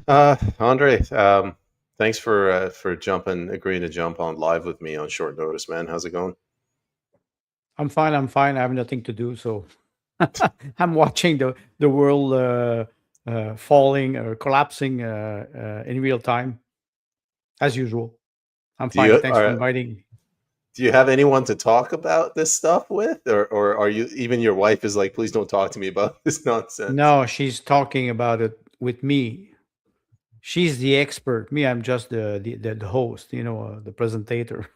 Andre, thanks for agreeing to jump on live with me on short notice, man. How's it going? I'm fine. I'm fine. I have nothing to do, so I'm watching the world falling or collapsing in real time, as usual. I'm Do fine. you Thanks for are inviting me. do you have anyone to talk about this stuff with, or are you even your wife is like, please don't talk to me about this nonsense? No, she's talking about it with me. She's the expert. Me, I'm just the host. The presentator.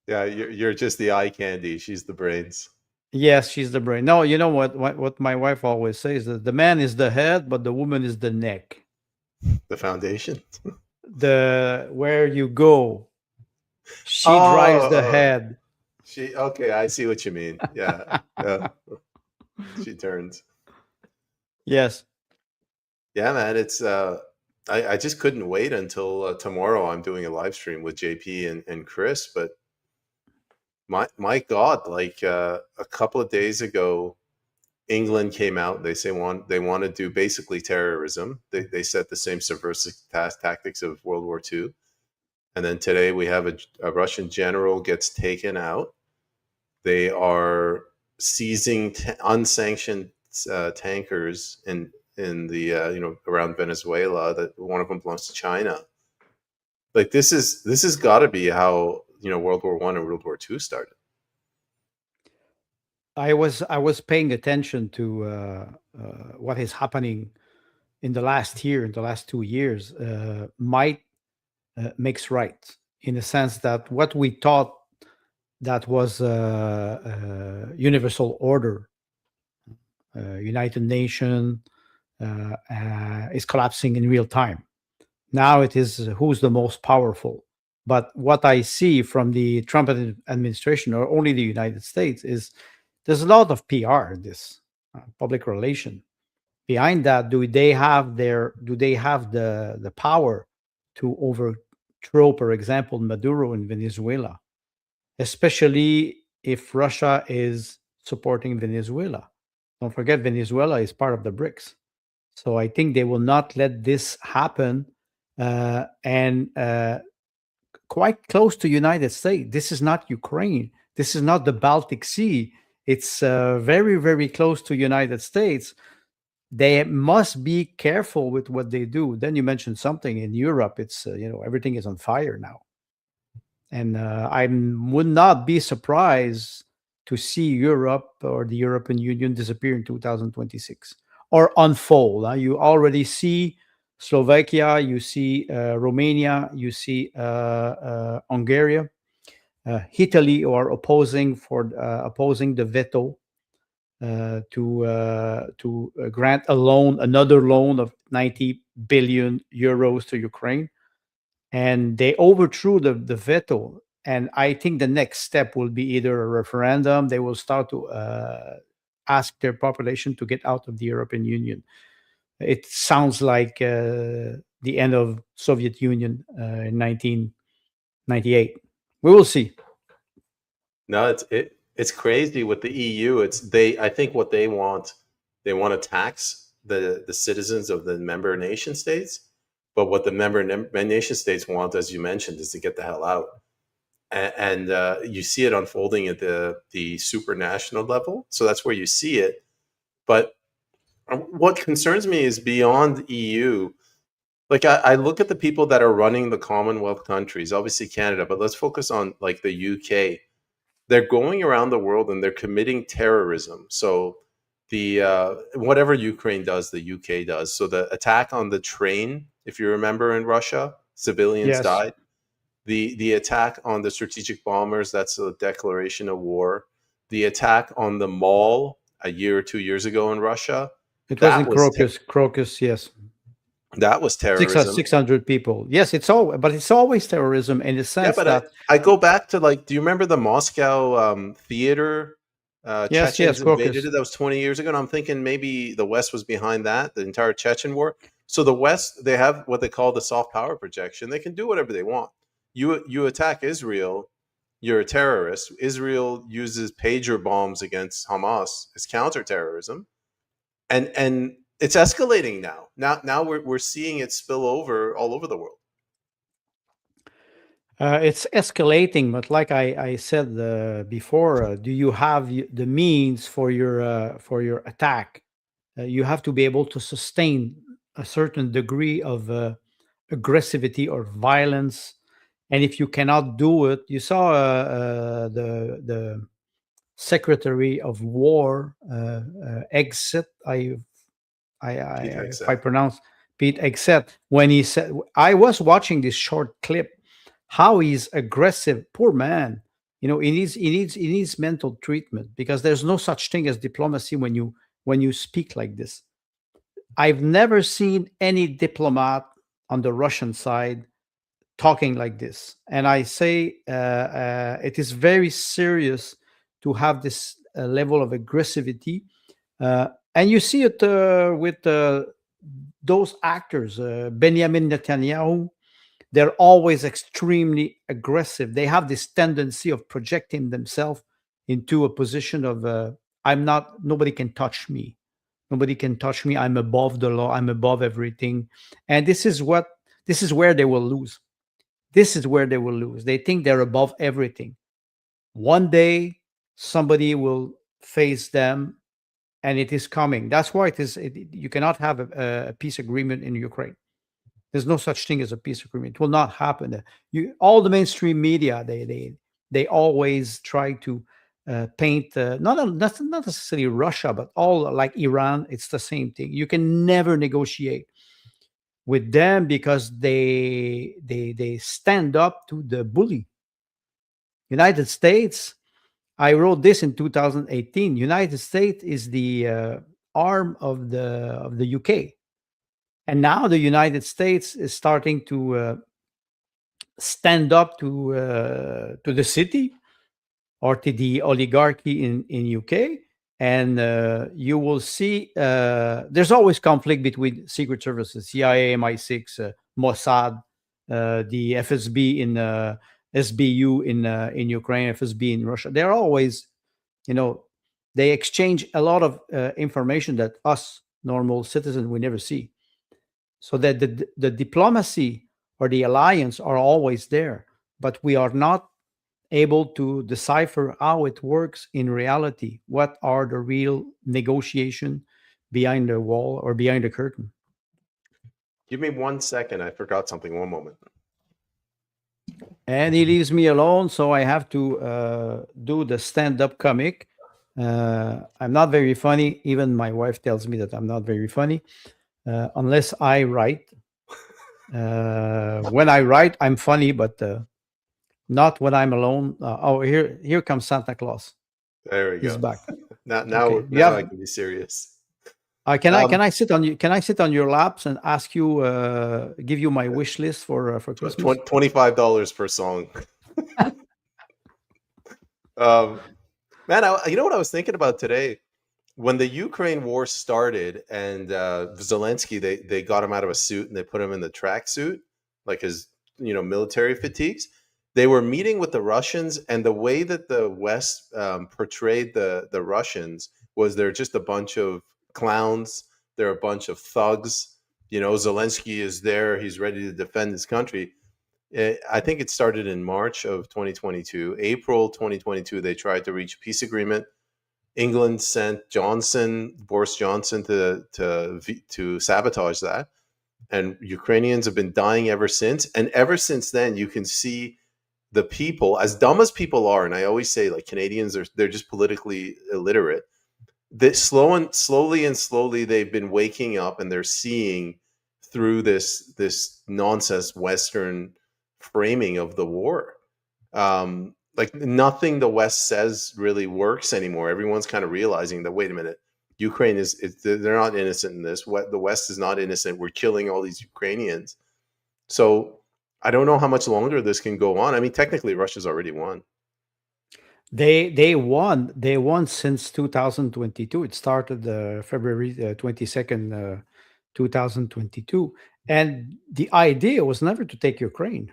Yeah, you're just the eye candy. She's the brains, Yes, she's the brain. No, you know what my wife always says that the man is the head, but the woman is the neck. the foundation. The where you go, she drives the Oh, head. she okay. I see what you mean. Yeah, yeah. She turns. Yes. Yeah, man. I just couldn't wait until tomorrow. I'm doing a live stream with JP and Chris, but my God, like a couple of days ago, England came out. They want to do basically terrorism. They set the same subversive tactics of World War II. And then today we have a Russian general gets taken out. They are seizing unsanctioned tankers in the around Venezuela. That one of them belongs to China. Like this has got to be how World War One and World War Two started. I was paying attention to what is happening in the last year, in the last 2 years. Might makes right in the sense that what we thought that was universal order, United Nation, is collapsing in real time. Now it is who's the most powerful. But what I see from the Trump administration, or only the United States, is there's a lot of PR in this public relation. Behind that, do they have the power to overthrow, for example, Maduro in Venezuela, especially if Russia is supporting Venezuela? Don't forget, Venezuela is part of the BRICS. So I think they will not let this happen. And quite close to United States. This is not Ukraine. This is not the Baltic Sea. It's very, very close to United States. They must be careful with what they do. Then you mentioned something in Europe. It's everything is on fire now, and I would not be surprised to see Europe or the European Union disappear in 2026 or unfold. You already see Slovakia, you see Romania, you see Hungary, Italy, or opposing the veto to grant another loan of 90 billion euros to Ukraine, and they overthrew the veto. And I think the next step will be either a referendum. They will start to ask their population to get out of the European Union. It sounds like the end of Soviet Union in 1998. We will see. No, it's crazy with the EU. It's they. I think what they want to tax the citizens of the member nation states. But what the nation states want, as you mentioned, is to get the hell out. And you see it unfolding at the supranational level. So that's where you see it. But what concerns me is beyond EU. Like I look at the people that are running the Commonwealth countries, obviously Canada, but let's focus on like the UK. They're going around the world and they're committing terrorism. So the whatever Ukraine does, the UK does. So the attack on the train, if you remember, in Russia, civilians Yes, died. The attack on the strategic bombers, that's a declaration of war. The attack on the mall a year or 2 years ago in Russia, it was that in was Crocus. Yes, that was terrorism. 600 people. Yes, but it's always terrorism in the Yeah, sense but I, that I go back to like, do you remember the Moscow theater? yes, yes, Chechens invaded Crocus. it. That was 20 years ago. And I'm thinking maybe the West was behind that, the entire Chechen war. So the West, they have what they call the soft power projection. They can do whatever they want. You attack Israel, you're a terrorist. Israel uses pager bombs against Hamas as counterterrorism. And it's escalating now. Now we're seeing it spill over all over the world. It's escalating, but like I said before, do you have the means for your attack? You have to be able to sustain a certain degree of aggressivity or violence, and if you cannot do it, you saw the Secretary of War exit. Pete If I Hegseth. pronounce Pete except when he said, I was watching this short clip, how he's aggressive. Poor man. He needs mental treatment because there's no such thing as diplomacy when you speak like this. I've never seen any diplomat on the Russian side talking like this, and I say it is very serious to have this level of aggressivity, and you see it with those actors, Benjamin Netanyahu. They're always extremely aggressive. They have this tendency of projecting themselves into a position of I'm not. Nobody can touch me. Nobody can touch me. I'm above the law. I'm above everything. And this is where they will lose. This is where they will lose. They think they're above everything. One day, somebody will face them, and it is coming. That's why you cannot have a peace agreement in Ukraine. There's no such thing as a peace agreement. It will not happen. All the mainstream media, they always try to paint not necessarily Russia, but all like Iran. It's the same thing. You can never negotiate with them because they stand up to the bully. United States. I wrote this in 2018. United States is the arm of the UK, and now the United States is starting to stand up to the city or to the oligarchy in UK, and you will see there's always conflict between secret services, CIA, MI6, Mossad, the FSB in SBU in Ukraine, FSB in Russia. They're always, you know, they exchange a lot of information that us normal citizens we never see. So that the diplomacy or the alliance are always there, but we are not able to decipher how it works in reality. What are the real negotiation behind the wall or behind the curtain? Give me 1 second. I forgot something. One moment. And he leaves me alone, so I have to do the stand-up comic. I'm not very funny. Even my wife tells me that I'm not very funny unless I write. When I write, I'm funny, but not when I'm alone. Here comes Santa Claus. There we He's go. back. Now, Okay, you now I have. can be serious. Can I sit on you? Can I sit on your laps and ask you, give you my wish list for Christmas? $25 per song. Man, you know what I was thinking about today? When the Ukraine war started and Zelensky, they got him out of a suit and they put him in the tracksuit, like his military fatigues. They were meeting with the Russians, and the way that the West portrayed the Russians was they're just a bunch of clowns. They're a bunch of thugs. Zelensky is there. He's ready to defend his country. I think it started in March of 2022. April 2022, they tried to reach a peace agreement. England sent Boris Johnson, to sabotage that, and Ukrainians have been dying ever since. And ever since then, you can see the people, as dumb as people are, and I always say, like, Canadians they're just politically illiterate. That slowly and slowly, they've been waking up, and they're seeing through this nonsense Western framing of the war. Like, nothing the West says really works anymore. Everyone's kind of realizing that, wait a minute, Ukraine they're not innocent in this. The West is not innocent. We're killing all these Ukrainians. So I don't know how much longer this can go on. I mean, technically, Russia's already won. They won. They won since 2022. It started February 22nd, 2022, and the idea was never to take Ukraine.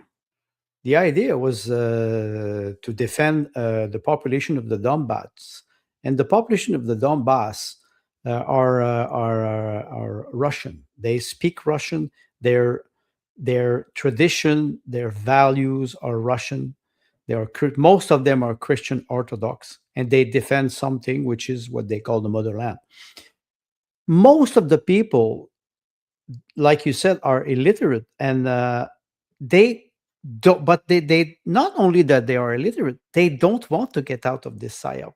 The idea was to defend the population of the Donbass, and the population of the Donbass are Russian. They speak Russian. Their their tradition, their values are Russian. Most of them are Christian Orthodox, and they defend something which is what they call the motherland. Most of the people, like you said, are illiterate, and they don't. But they not only that they are illiterate, they don't want to get out of this psyop.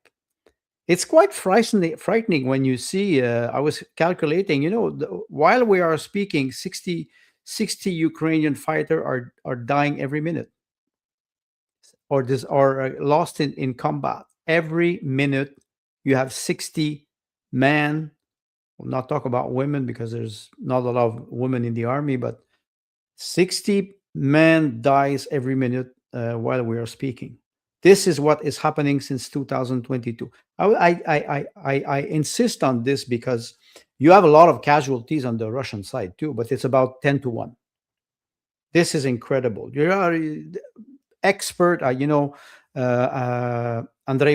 It's quite frightening when you see. I was calculating, while we are speaking, 60 Ukrainian fighter are dying every minute, or lost in combat every minute. You have 60 men. We'll not talk about women because there's not a lot of women in the army, but 60 men dies every minute while we are speaking. This is what is happening since 2022. I insist on this because you have a lot of casualties on the Russian side too, but it's about 10-1. This is incredible. You are expert, Andrei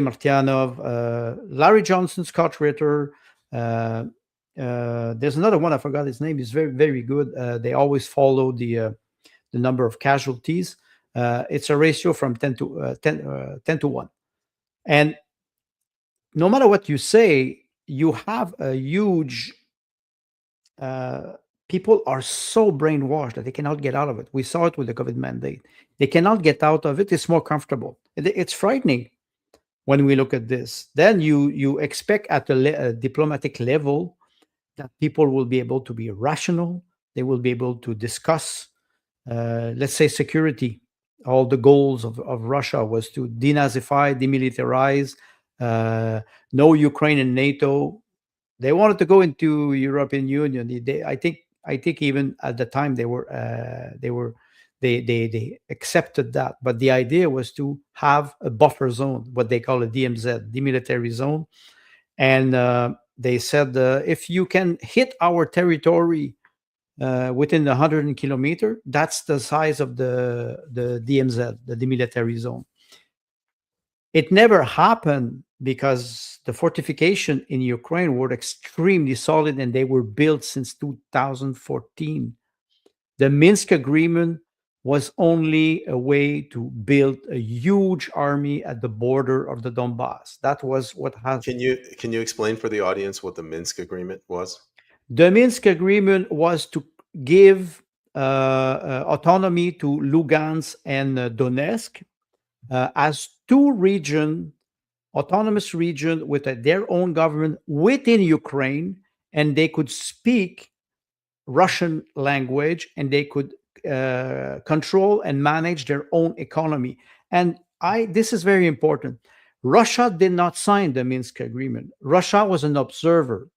Martyanov, Larry Johnson, Scott Ritter. There's another one, I forgot his name. He's very, very good. They always follow the number of casualties. It's a ratio from 10-1. And no matter what you say, you have a huge people are so brainwashed that they cannot get out of it. We saw it with the COVID mandate. They cannot get out of it. It's more comfortable. It's frightening when we look at this. Then you expect at a diplomatic level that people will be able to be rational. They will be able to discuss, let's say, security. All the goals of Russia was to denazify, demilitarize, no Ukraine and NATO. They wanted to go into European Union. I think even at the time they accepted that. But the idea was to have a buffer zone, what they call a DMZ, demilitary zone, and they said if you can hit our territory within 100 kilometer, that's the size of the DMZ, the demilitary zone. It never happened because the fortification in Ukraine were extremely solid and they were built since 2014. The Minsk agreement was only a way to build a huge army at the border of the Donbass. That was what has. Can you explain for the audience what the Minsk agreement was? The Minsk agreement was to give autonomy to Lugansk and Donetsk as two autonomous region with their own government within Ukraine, and they could speak Russian language, and they could control and manage their own economy. And this is very important. Russia did not sign the Minsk agreement. Russia was an observer.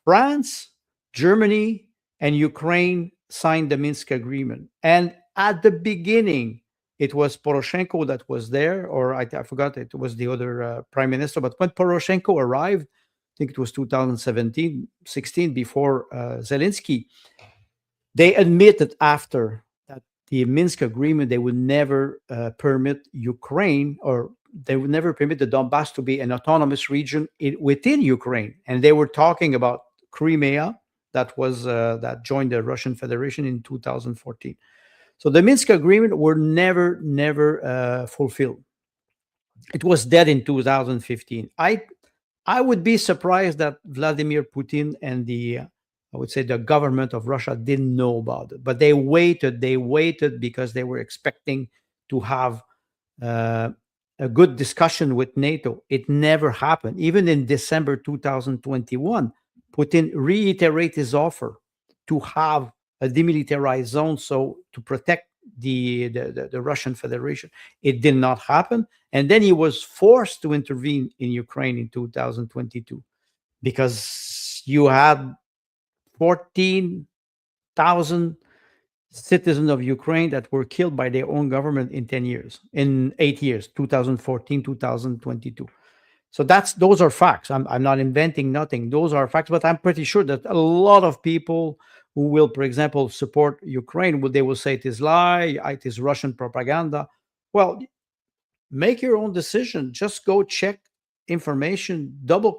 France, Germany, and Ukraine signed the Minsk agreement. And at the beginning, it was Poroshenko that was there, or I forgot, it was the other prime minister. But when Poroshenko arrived, I think it was 2017, 16, before Zelensky, they admitted after that the Minsk agreement, they would never permit Ukraine, or they would never permit the Donbass to be an autonomous region within Ukraine. And they were talking about Crimea that joined the Russian Federation in 2014. So the Minsk agreement were never fulfilled. It was dead in 2015. I would be surprised that Vladimir Putin and I would say the government of Russia didn't know about it, but they waited because they were expecting to have a good discussion with NATO. It never happened. Even in December 2021, Putin reiterated his offer to have a demilitarized zone, so to protect the Russian Federation. It did not happen. And then he was forced to intervene in Ukraine in 2022 because you had 14,000 citizens of Ukraine that were killed by their own government in 8 years, 2014, 2022. So those are facts. I'm not inventing nothing. Those are facts, but I'm pretty sure that a lot of people who will, for example, support Ukraine, they will say it is lie, it is Russian propaganda. Well, make your own decision. Just go check information, double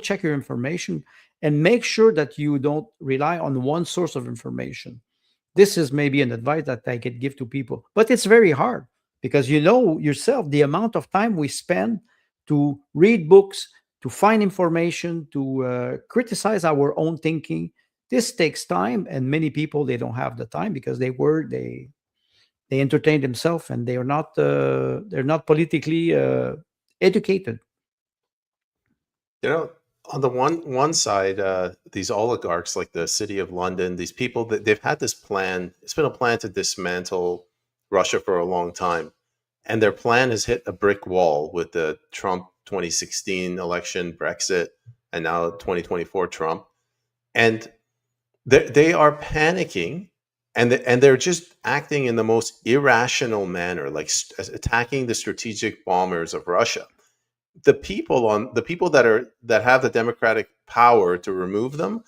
check your information, and make sure that you don't rely on one source of information. This is maybe an advice that I could give to people, but it's very hard because you know yourself the amount of time we spend to read books, to find information, to criticize our own thinking. This takes time, and many people they don't have the time because they entertain themselves and they're not politically educated. You know, on the one side, these oligarchs like the City of London, these people that they've had this plan. It's been a plan to dismantle Russia for a long time, and their plan has hit a brick wall with the Trump 2016 election, Brexit, and now 2024 Trump. And they are panicking, and they're just acting in the most irrational manner, like attacking the strategic bombers of Russia. The people that have the democratic power to remove them,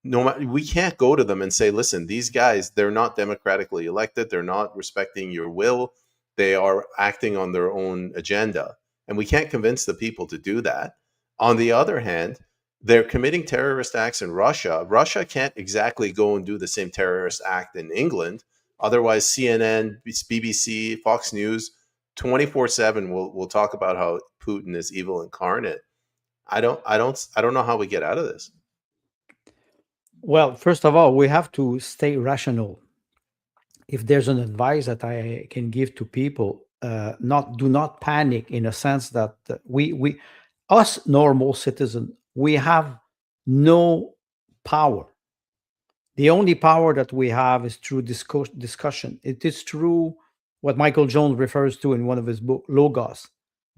no matter, we can't go to them and say, listen, these guys, they're not democratically elected, they're not respecting your will, they are acting on their own agenda, and we can't convince the people to do that. On the other hand, they're committing terrorist acts in Russia can't exactly go and do the same terrorist act in England. Otherwise, CNN, BBC, Fox News 24/7 will talk about how Putin is evil incarnate. I don't know how we get out of this. Well, first of all, we have to stay rational. If there's an advice that I can give to people, not do not panic in a sense that we us normal citizen we have no power. The only power that we have is through discussion. It is through what Michael Jones refers to in one of his books, logos,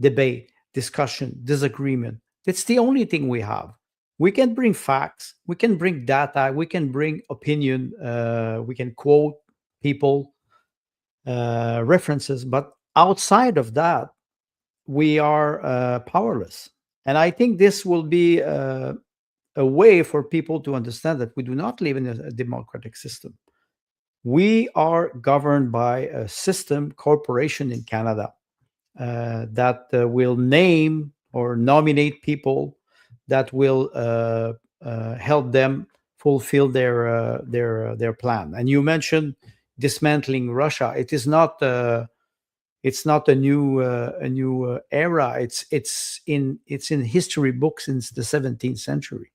debate, discussion, disagreement. It's the only thing we have. We can bring facts, we can bring data, we can bring opinion, we can quote people, references, but outside of that, we are powerless. And I think this will be a way for people to understand that we do not live in a democratic system. We are governed by a system corporation in Canada that will name or nominate people that will help them fulfill their plan. And you mentioned dismantling Russia. It's not a new era. It's in history books since the 17th century.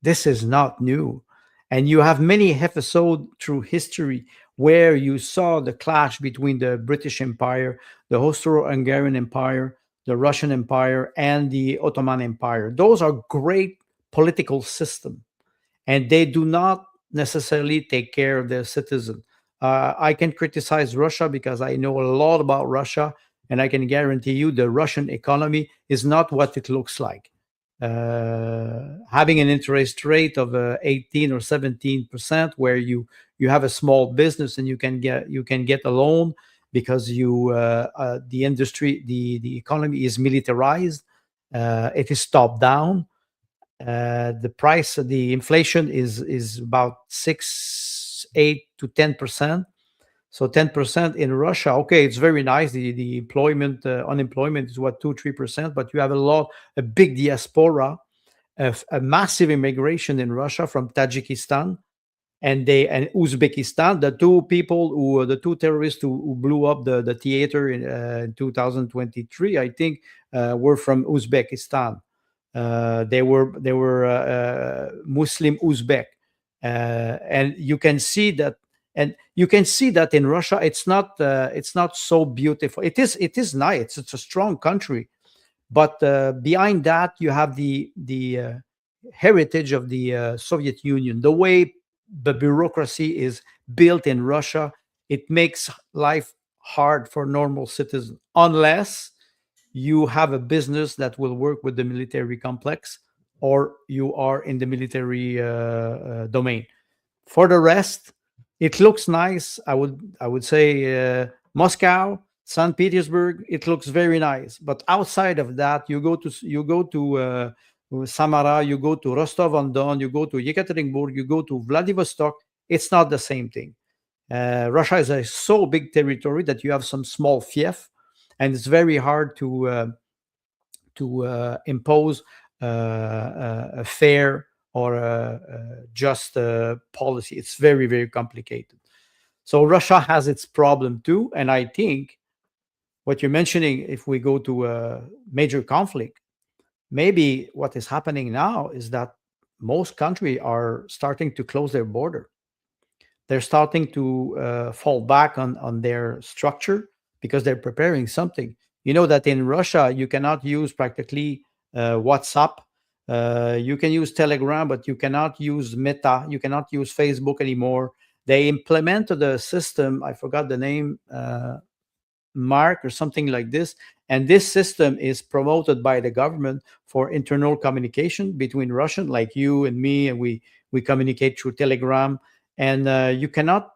This is not new. And you have many episodes through history where you saw the clash between the British Empire, the Austro-Hungarian Empire, the Russian Empire, and the Ottoman Empire. Those are great political systems, and they do not necessarily take care of their citizens. I can criticize Russia because I know a lot about Russia, and I can guarantee you the Russian economy is not what it looks like. Having an interest rate of 18 or 17%, where you have a small business and you can get a loan because the industry, the economy is militarized, it is top down. The inflation is about 8 to 10%. So 10% in Russia, okay, it's very nice. The unemployment is what 2-3%, but you have a big diaspora, a massive immigration in Russia from Tajikistan and Uzbekistan. The two terrorists who blew up the theater in 2023, I think, were from Uzbekistan. They were Muslim Uzbek, and you can see that. And you can see that in Russia, it's not so beautiful. It is nice. It's a strong country, but behind that, you have the heritage of the Soviet Union. The way the bureaucracy is built in Russia, it makes life hard for normal citizens unless you have a business that will work with the military complex or you are in the military domain. For the rest, it looks nice. I would say Moscow, St. Petersburg. It looks very nice. But outside of that, you go to Samara, you go to Rostov on Don, you go to Yekaterinburg, you go to Vladivostok. It's not the same thing. Russia is a so big territory that you have some small fief, and it's very hard to impose a fair or a just policy. It's very, very complicated. So Russia has its problem too, and I think what you're mentioning, if we go to a major conflict, maybe what is happening now is that most countries are starting to close their border. They're starting to fall back on their structure because they're preparing something. You know that in Russia, you cannot use practically WhatsApp. You can use Telegram, but you cannot use Meta. You cannot use Facebook anymore. They implemented a system, I forgot the name, Mark or something like this. And this system is promoted by the government for internal communication between Russian, like you and me, and we communicate through Telegram. And you cannot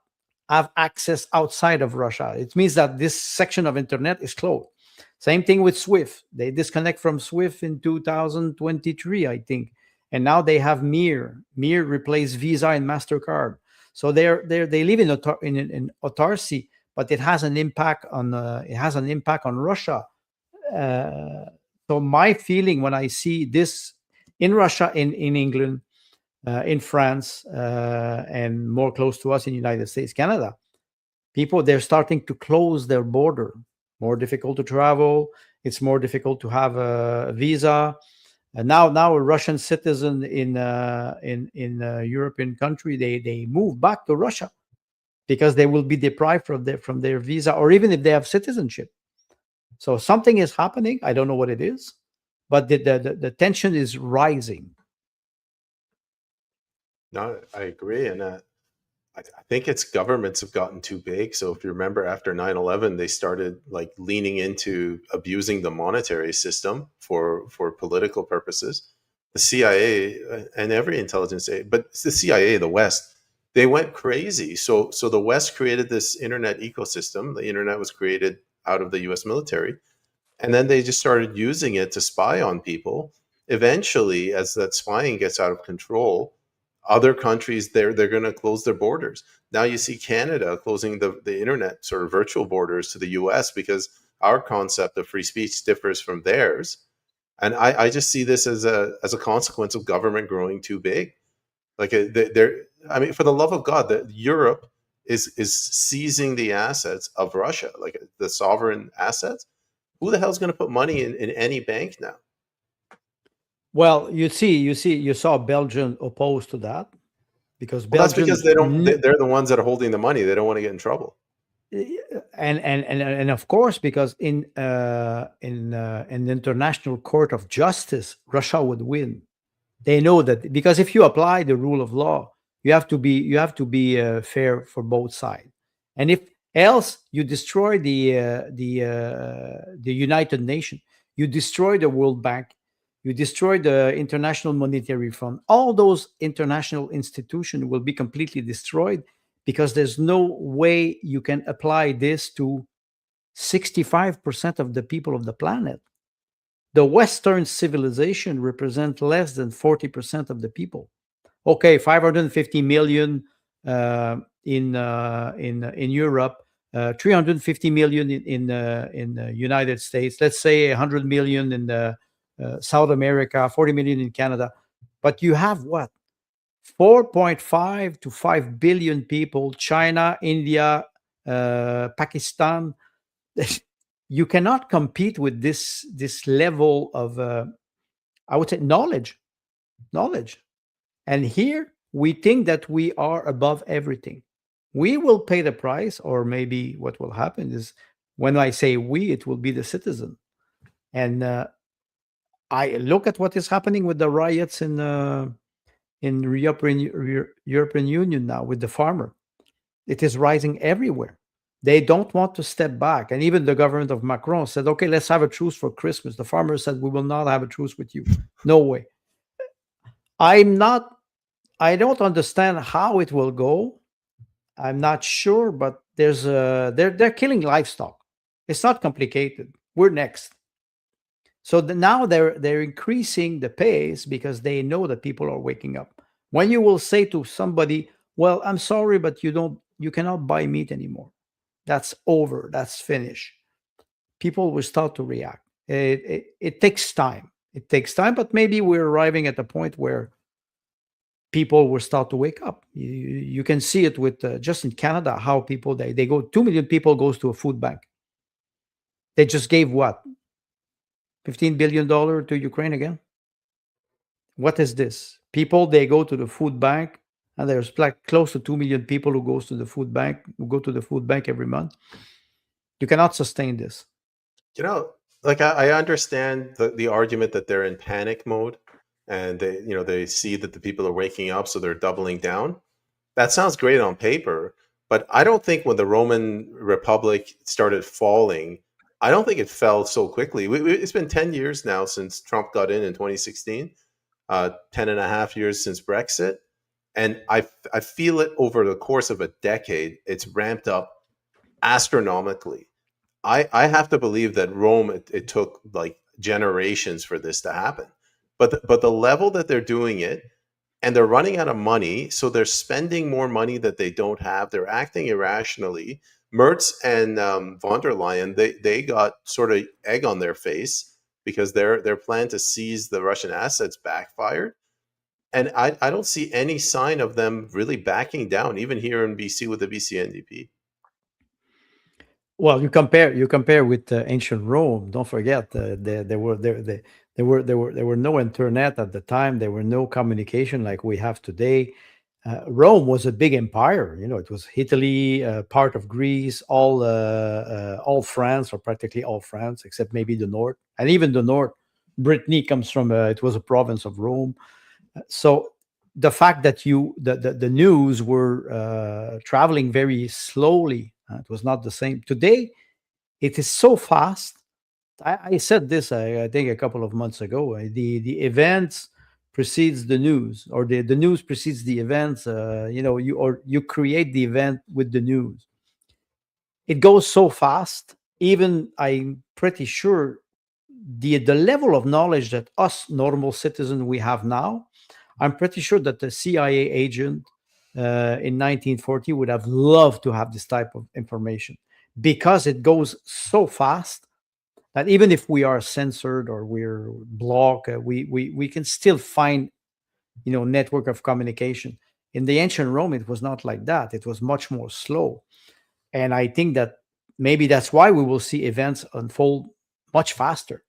have access outside of Russia. It means that this section of internet is closed. Same thing with Swift. They disconnect from Swift in 2023, I think, and now they have Mir. Mir replaced Visa and Mastercard. So they live in autarcy, but it has an impact on Russia. Uh, so my feeling when I see this in Russia, in England, in France, and more close to us in the United States, Canada, people they're starting to close their border. More difficult to travel. It's more difficult to have a visa. And now a Russian citizen in a European country, they move back to Russia because they will be deprived from their visa, or even if they have citizenship. So something is happening. I don't know what it is, but the tension is rising. No, I agree. And I think it's governments have gotten too big. So if you remember after 9/11, they started like leaning into abusing the monetary system for political purposes. The CIA and every intelligence aid, but it's the CIA, the West, they went crazy. So the West created this internet ecosystem. The internet was created out of the US military. And then they just started using it to spy on people. Eventually, as that spying gets out of control, other countries they're going to close their borders. Now you see Canada closing the internet sort of virtual borders to the US because our concept of free speech differs from theirs. And I just see this as a consequence of government growing too big. Like they're, I mean, for the love of God, that Europe is seizing the assets of Russia, like the sovereign assets. Who the hell's going to put money in any bank now? Well, you saw Belgium opposed to that because Well, that's because Belgium, they're the ones that are holding the money. They don't want to get in trouble. and of course, because in an international court of justice, Russia would win. They know that because if you apply the rule of law, you have to be fair for both sides, and if else you destroy the United Nations, you destroy the World Bank, you destroy the International Monetary Fund. All those international institutions will be completely destroyed because there's no way you can apply this to 65% of the people of the planet. The Western civilization represents less than 40% of the people. Okay, 550 million in Europe, 350 million in the United States. Let's say 100 million in the South America, 40 million in Canada. But you have what? 4.5 to 5 billion people, China, India, Pakistan. You cannot compete with this level of I would say knowledge. And here we think that we are above everything. We will pay the price, or maybe what will happen is, when I say we, it will be the citizen. And I look at what is happening with the riots in European Union now with the farmer. It is rising everywhere. They don't want to step back. And even the government of Macron said, okay, let's have a truce for Christmas. The farmers said, we will not have a truce with you. No way. I'm not, I don't understand how it will go. I'm not sure, but they're killing livestock. It's not complicated. We're next. So now they're increasing the pace because they know that people are waking up. When you will say to somebody, well, I'm sorry, but you cannot buy meat anymore. That's over. That's finished. People will start to react. It takes time. It takes time, but maybe we're arriving at a point where people will start to wake up. You can see it with just in Canada how people they go 2 million people goes to a food bank. They just gave what $15 billion to Ukraine again. What is this? People they go to the food bank, and there's like close to 2 million people who goes to the food bank who go to the food bank every month. You cannot sustain this. You know, like I understand the argument that they're in panic mode, and they see that the people are waking up, so they're doubling down. That sounds great on paper, but I don't think when the Roman Republic started falling, I don't think it fell so quickly. It's been 10 years now since Trump got in 2016, 10 and a half years since Brexit. And I feel it over the course of a decade, it's ramped up astronomically. I have to believe that Rome, it took like generations for this to happen. But the level that they're doing it, and they're running out of money, so they're spending more money that they don't have. They're acting irrationally. Mertz and von der Leyen, they got sort of egg on their face because their plan to seize the Russian assets backfired. And I don't see any sign of them really backing down, even here in BC with the BC NDP. Well, you compare with ancient Rome. Don't forget, there were no internet at the time. There were no communication like we have today. Rome was a big empire. It was Italy, part of Greece, all France, or practically all France, except maybe the north, and even the north. Brittany comes from. It was a province of Rome. So the fact that the news were traveling very slowly, it was not the same. Today, it is so fast. I said this, I think, a couple of months ago. The events precedes the news, or the news precedes the events. You create the event with the news. It goes so fast. Even I'm pretty sure the level of knowledge that us normal citizens we have now, I'm pretty sure that the CIA agent in 1940 would have loved to have this type of information, because it goes so fast that even if we are censored or we're blocked, we can still find network of communication. In the ancient Rome, it was not like that. It was much more slow, and I think that maybe that's why we will see events unfold much faster.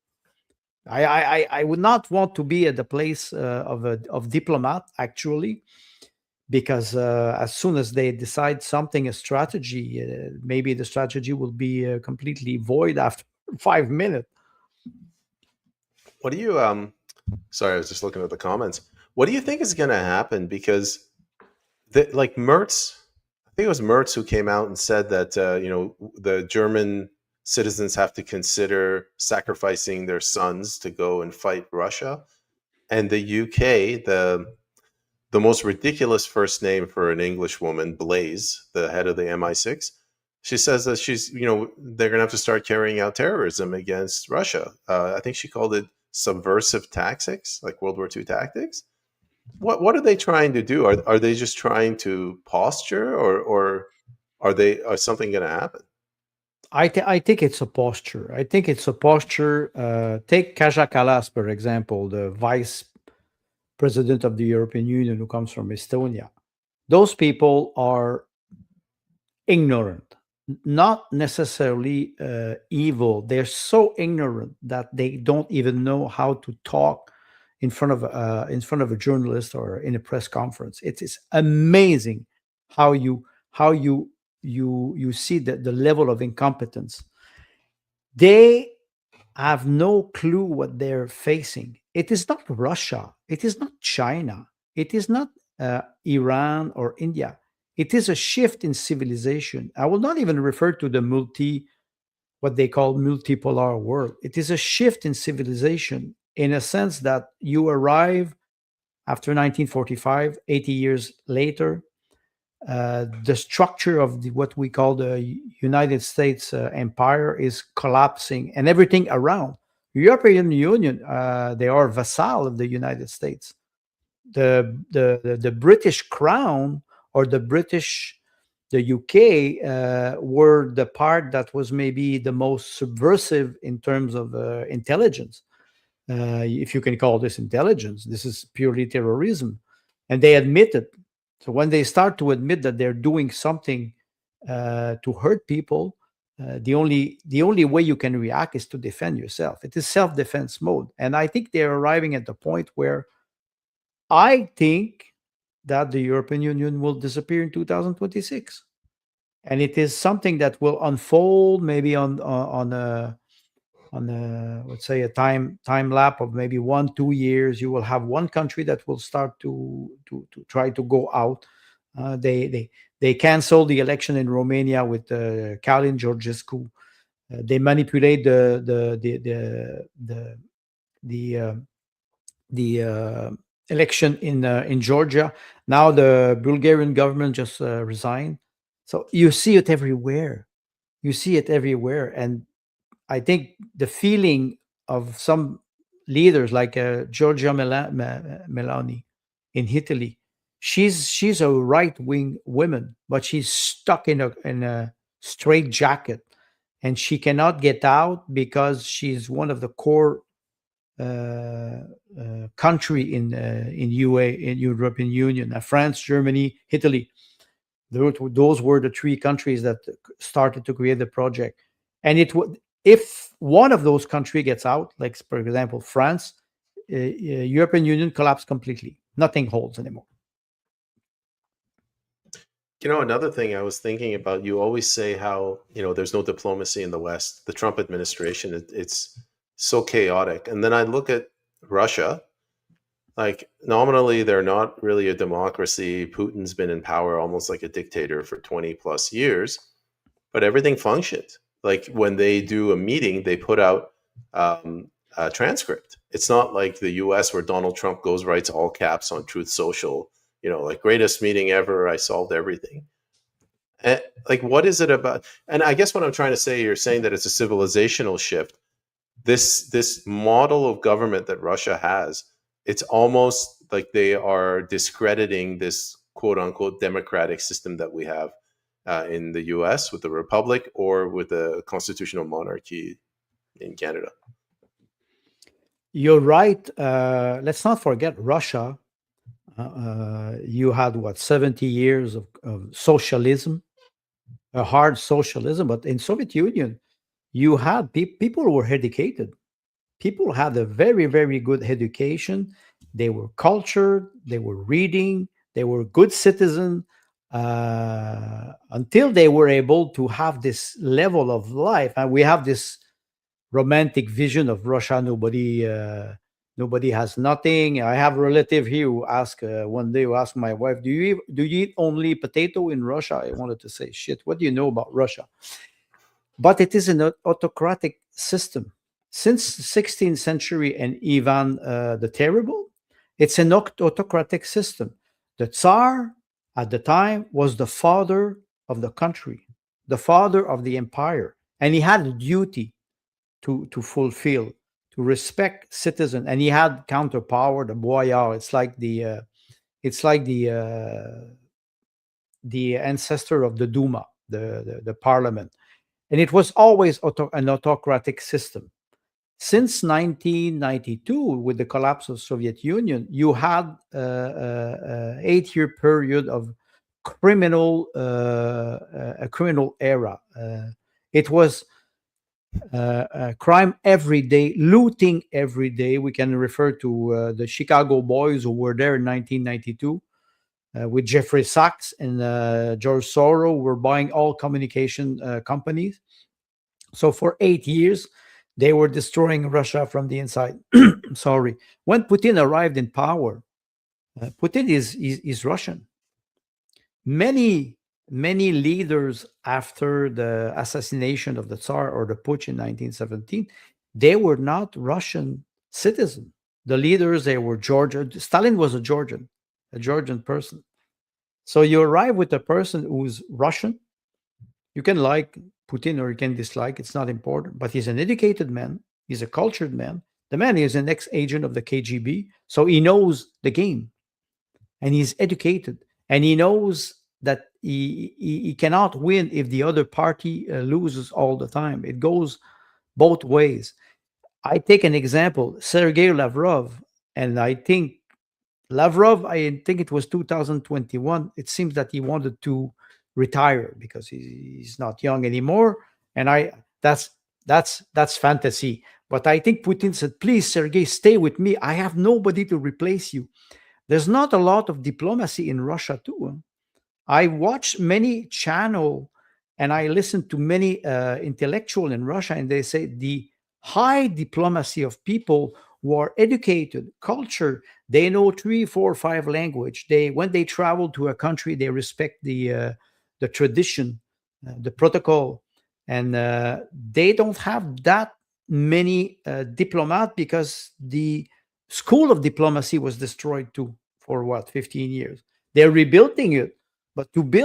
I would not want to be at the place of diplomat, actually, because as soon as they decide something, a strategy, maybe the strategy will be completely void after 5 minutes. What do you sorry, I was just looking at the comments. What do you think is going to happen? Because like Mertz, I think it was Mertz who came out and said that the German citizens have to consider sacrificing their sons to go and fight Russia, and the UK, the most ridiculous first name for an English woman, Blaze, the head of the MI6. She says that they're going to have to start carrying out terrorism against Russia. I think she called it subversive tactics, like World War II tactics. What are they trying to do? Are they just trying to posture, or are something going to happen? I think it's a posture. I think it's a posture. Take Kaja Kallas, for example, the vice president of the European Union who comes from Estonia. Those people are ignorant, not necessarily evil. They're so ignorant that they don't even know how to talk in front of a journalist or in a press conference. It is amazing how you see the level of incompetence. They have no clue what they're facing. It is not Russia. It is not China. It is not Iran or India. It is a shift in civilization. I will not even refer to the what they call multipolar world. It is a shift in civilization, in a sense that you arrive after 1945, 80 years later. The structure of what we call the United States empire is collapsing, and everything around. European Union, they are vassal of the United States. The British crown, or the British the UK were the part that was maybe the most subversive in terms of intelligence, if you can call this intelligence. This is purely terrorism, and they admit it. So when they start to admit that they're doing something to hurt people, the only way you can react is to defend yourself. It is self-defense mode, and I think they're arriving at the point where I think that the European Union will disappear in 2026, and it is something that will unfold maybe on a let's say a time lap of maybe 1 2 years. You will have one country that will start to try to go out. They canceled the election in Romania with Calin Georgescu. They manipulate the the election in Georgia. Now the Bulgarian government just resigned. So you see it everywhere. You see it everywhere, and I think the feeling of some leaders like Giorgia Meloni in Italy, she's a right wing woman, but she's stuck in a straight jacket, and she cannot get out because she's one of the core country in European Union, France, Germany, Italy. Those were the three countries that started to create the project, and it would if one of those countries gets out, like for example France, European Union collapse completely. Nothing holds anymore. Another thing I was thinking about, you always say how, there's no diplomacy in the West. The Trump administration, it's so chaotic. And then I look at Russia, like nominally, they're not really a democracy. Putin's been in power almost like a dictator for 20 plus years, but everything functioned. Like when they do a meeting, they put out a transcript. It's not like the US where Donald Trump goes, writes all caps on Truth Social, like greatest meeting ever. I solved everything. And like, what is it about? And I guess what I'm trying to say, you're saying that it's a civilizational shift. This model of government that Russia has, it's almost like they are discrediting this quote unquote democratic system that we have in the US with the republic or with the constitutional monarchy in Canada. You're right. Let's not forget Russia. You had what 70 years of socialism, a hard socialism, but in Soviet Union, you had people who were educated. People had a very, very good education. They were cultured, they were reading, they were good citizens until they were able to have this level of life. And we have this romantic vision of Russia. Nobody has nothing. I have a relative here who asked one day, who asked my wife, do you eat only potato in Russia? I wanted to say, shit, what do you know about Russia? But it is an autocratic system. Since the 16th century and Ivan the Terrible, it's an autocratic system. The Tsar at the time was the father of the country, the father of the empire, and he had a duty to fulfill, to respect citizens, and he had counterpower, the boyar. It's like the ancestor of the Duma, the parliament, and it was always an autocratic system. Since 1992, with the collapse of Soviet Union, you had an 8 year period of a criminal era. It was crime every day, looting every day. We can refer to the Chicago Boys who were there in 1992 with Jeffrey Sachs and George Soros, who were buying all communication companies. So for 8 years, they were destroying Russia from the inside. Sorry. When Putin arrived in power, Putin is Russian. Many leaders after the assassination of the Tsar or the Putsch in 1917, they were not Russian citizens. The leaders, they were Georgian. Stalin was a Georgian person. So you arrive with a person who's Russian. You can like Putin or you can dislike, it's not important, but he's an educated man. He's a cultured man. The man is an ex-agent of the KGB, so he knows the game and he's educated and he knows that he cannot win if the other party loses all the time. It goes both ways. I take an example, Sergei Lavrov, and I think Lavrov, I think it was 2021. It seems that he wanted to retire because he's not young anymore. And I that's fantasy. But I think Putin said, please, Sergei, stay with me. I have nobody to replace you. There's not a lot of diplomacy in Russia, too. Huh? I watch many channel and I listen to many intellectual in Russia, and they say the high diplomacy of people who are educated, culture, they know three, four, five language. They when they travel to a country, they respect the tradition, the protocol, and they don't have that many diplomat because the school of diplomacy was destroyed too for what 15 years. They're rebuilding it, but to be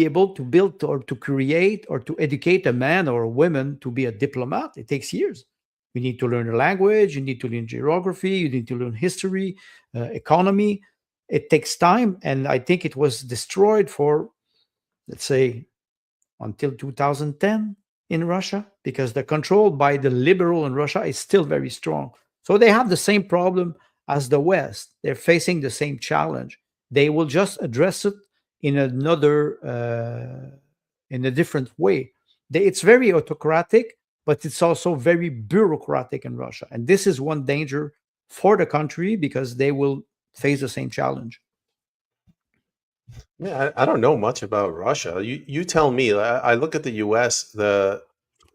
able to build or to create or to educate a man or a woman to be a diplomat, it takes years. You need to learn a language, you need to learn geography, you need to learn history, economy. It takes time, and I think it was destroyed for, let's say, until 2010 in Russia because the control by the liberal in Russia is still very strong. So they have the same problem as the West. They're facing the same challenge. They will just address it in another, in a different way. It's very autocratic, but it's also very bureaucratic in Russia. And this is one danger for the country because they will face the same challenge. Yeah, I don't know much about Russia. You tell me. I look at the U.S. The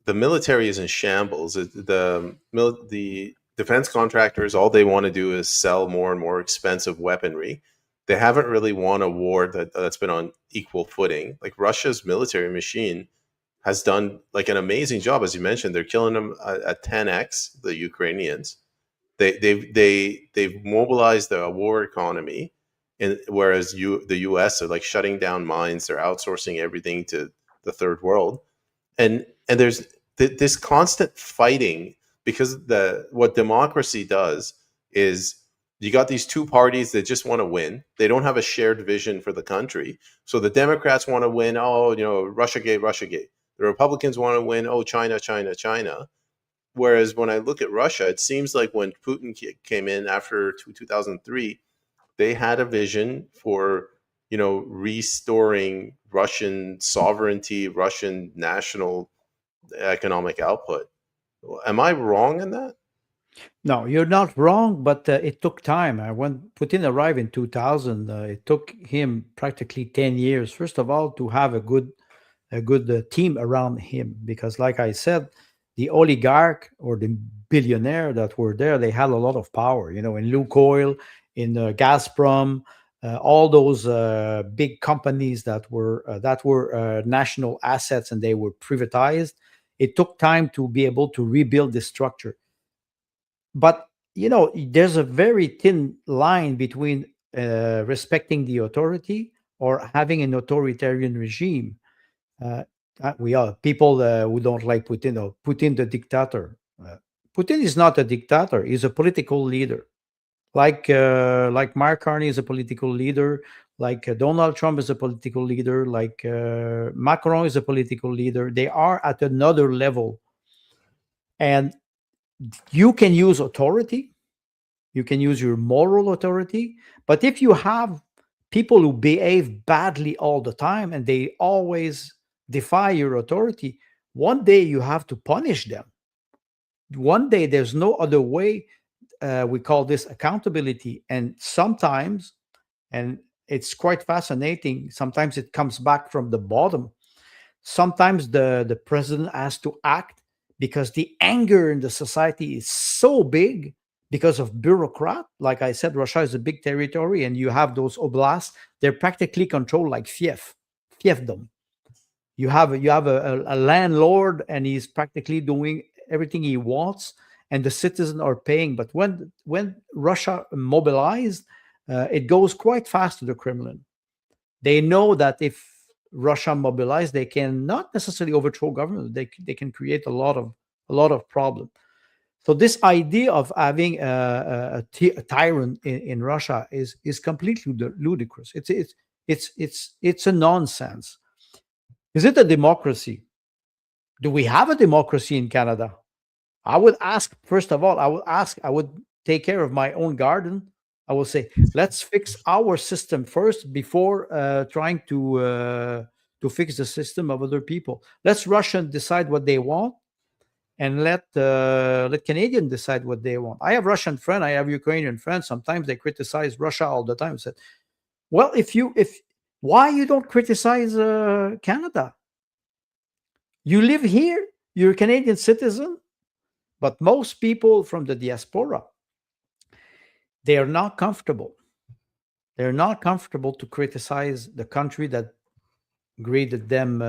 military is in shambles. The defense contractors, all they want to do is sell more and more expensive weaponry. They haven't really won a war that's been on equal footing. Like Russia's military machine has done like an amazing job, as you mentioned. They're killing them at 10x the Ukrainians. They've mobilized a war economy, and whereas the U.S. are like shutting down mines, they're outsourcing everything to the third world, and there's this constant fighting because the what democracy does is you got these two parties that just want to win. They don't have a shared vision for the country. So the Democrats want to win. Oh, Russia gate, Russia gate. The Republicans want to win. Oh, China, China, China. Whereas when I look at Russia, it seems like when Putin came in after 2003, they had a vision for restoring Russian sovereignty, Russian national economic output. Am I wrong in that? No, you're not wrong, but it took time. When Putin arrived in 2000, it took him practically 10 years, first of all, to have a good team around him. Because, like I said, the oligarch or the billionaire that were there, they had a lot of power, in Lukoil, in Gazprom, all those big companies that were national assets and they were privatized. It took time to be able to rebuild the structure, but there's a very thin line between respecting the authority or having an authoritarian regime. uh, we are people who don't like Putin, or Putin the dictator. Putin is not a dictator, he's a political leader, like Mark Carney is a political leader, like Donald Trump is a political leader, like Macron is a political leader. They are at another level, and you can use authority. You can use your moral authority. But if you have people who behave badly all the time and they always defy your authority, one day you have to punish them. One day there's no other way. We call this accountability. And sometimes, and it's quite fascinating, sometimes it comes back from the bottom. Sometimes the president has to act because the anger in the society is so big because of bureaucrat. Like I said, Russia is a big territory, and you have those oblasts. They're practically controlled like fiefdom. You have a landlord, and he's practically doing everything he wants, and the citizens are paying. But when Russia mobilized, it goes quite fast to the Kremlin. They know that if Russia mobilized, they can not necessarily overthrow government. They can create a lot of problem. So this idea of having a tyrant in Russia is completely ludicrous. It's It's a nonsense. Is it a democracy? Do we have a democracy in Canada? I would ask, first of all, I would take care of my own garden. I will say, let's fix our system first before trying to fix the system of other people. Let's Russian decide what they want, and let Canadian decide what they want. I have Russian friend, I have Ukrainian friends. Sometimes they criticize Russia all the time. Said, well, if why you don't criticize Canada? You live here, you're a Canadian citizen, but most people from the diaspora, they are not comfortable. They're not comfortable to criticize the country that graded them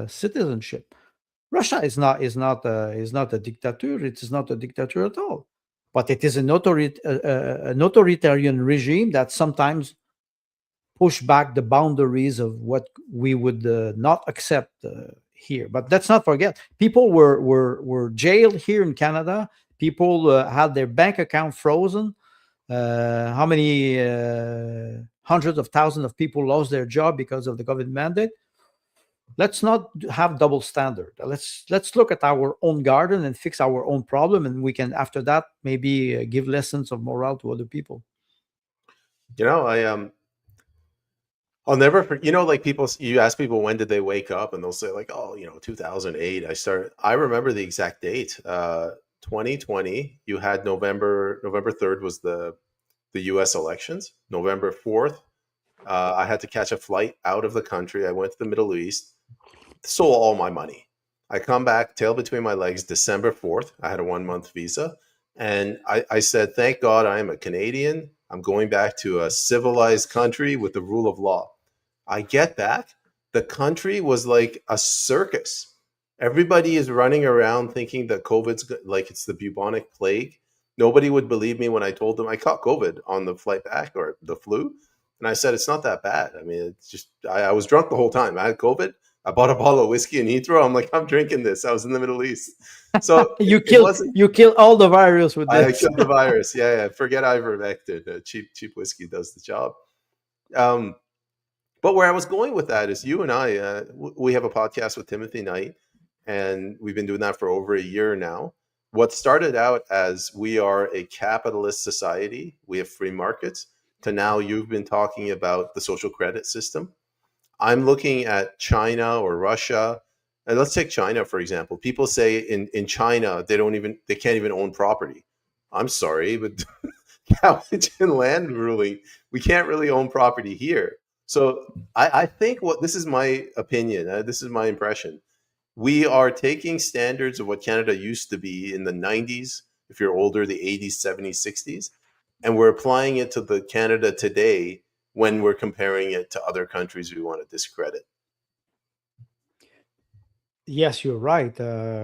citizenship. Russia is not a dictator. It is not a dictator at all, but it is an authoritarian regime that sometimes push back the boundaries of what we would not accept here. But let's not forget, people were jailed here in Canada. People had their bank account frozen. How many hundreds of thousands of people lost their job because of the COVID mandate? Let's not have double standard. Let's look at our own garden and fix our own problem, and we can after that maybe give lessons of morale to other people. You know, I'll never, like people, you ask people when did they wake up, and they'll say like, oh, 2008. I remember the exact date. 2020. You had November 3rd was the U.S. elections. November 4th, I had to catch a flight out of the country. I went to the Middle East, sold all my money. I come back, tail between my legs, December 4th. I had a 1-month visa. And I said, thank God I am a Canadian. I'm going back to a civilized country with the rule of law. I get back. The country was like a circus. Everybody is running around thinking that COVID's like it's the bubonic plague. Nobody would believe me when I told them I caught COVID on the flight back, or the flu. And I said, it's not that bad. I mean, it's just, I was drunk the whole time. I had COVID. I bought a bottle of whiskey in Heathrow. I'm like, I'm drinking this. I was in the Middle East. So it wasn't, you kill all the virus with I this. killed the virus. Yeah, yeah. Forget ivermectin. Cheap whiskey does the job. Um, but where I was going with that is you and I, we have a podcast with Timothy Knight, and we've been doing that for over a year now. What started out as we are a capitalist society, we have free markets, to now you've been talking about the social credit system. I'm looking at China or Russia. And let's take China, for example. People say in China, they can't even own property. I'm sorry, but countage and land ruling, we can't really own property here. So I think this is my opinion. This is my impression. We are taking standards of what Canada used to be in the 90s, if you're older, the 80s, 70s, 60s, and we're applying it to the Canada today when we're comparing it to other countries we want to discredit. Yes, you're right.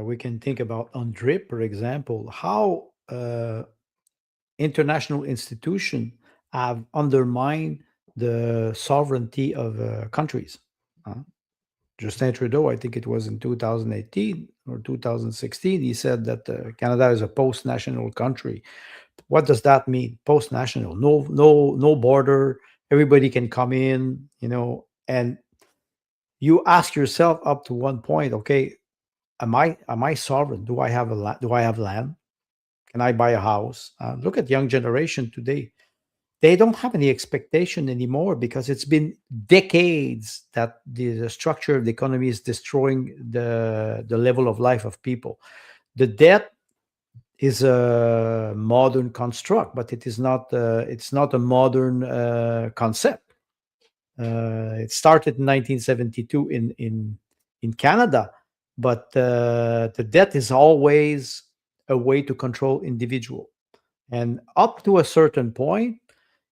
We can think about UNDRIP, for example, how international institutions have undermined the sovereignty of countries. Justin Trudeau, I think it was in 2018 or 2016, he said that Canada is a post-national country. What does that mean? Post-national, no border. Everybody can come in, and you ask yourself up to one point, okay, am I sovereign? Do I have land? Can I buy a house? Look at young generation today. They don't have any expectation anymore because it's been decades that the structure of the economy is destroying the level of life of people. The debt is a modern construct, but it is not. It's not a modern concept. It started in 1972 in Canada, but the debt is always a way to control individual, and up to a certain point,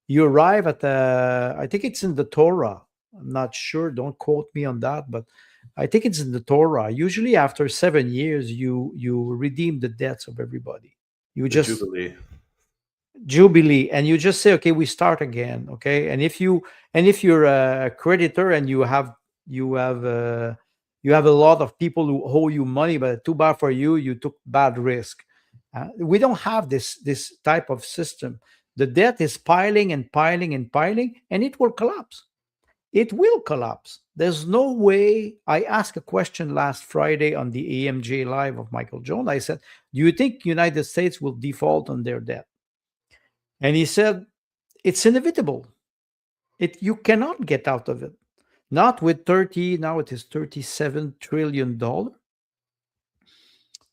you arrive at I think it's in the Torah. I'm not sure. Don't quote me on that, but I think it's in the Torah. Usually, after 7 years, you redeem the debts of everybody. You The just Jubilee. jubilee, and you just say, okay, we start again. Okay, and if you're a creditor and you have you have a lot of people who owe you money, but too bad for you, you took bad risk. We don't have this type of system. The debt is piling and piling and piling, and it will collapse. it will collapse. There's no way. I asked a question last Friday on the AMJ Live of Michael Jones. I said, "Do you think United States will default on their debt?" And he said, "It's inevitable. You cannot get out of it. Not with 30. Now it is $37 trillion,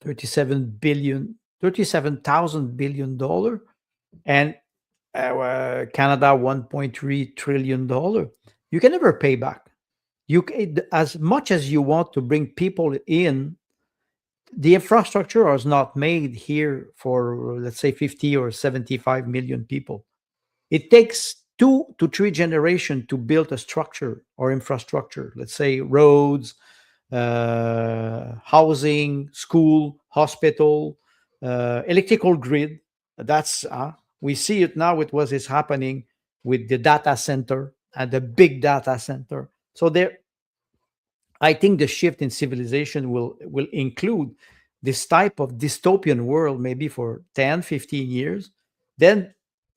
37,000 billion, and Canada $1.3 trillion. You can never pay back. As much as you want to bring people in, the infrastructure is not made here for, let's say, 50 or 75 million people. It takes 2 to 3 generations to build a structure or infrastructure, let's say roads, housing, school, hospital, electrical grid. That's we see it now with what is happening with the data center and the big data center. So there, I think the shift in civilization will include this type of dystopian world maybe for 10, 15 years. Then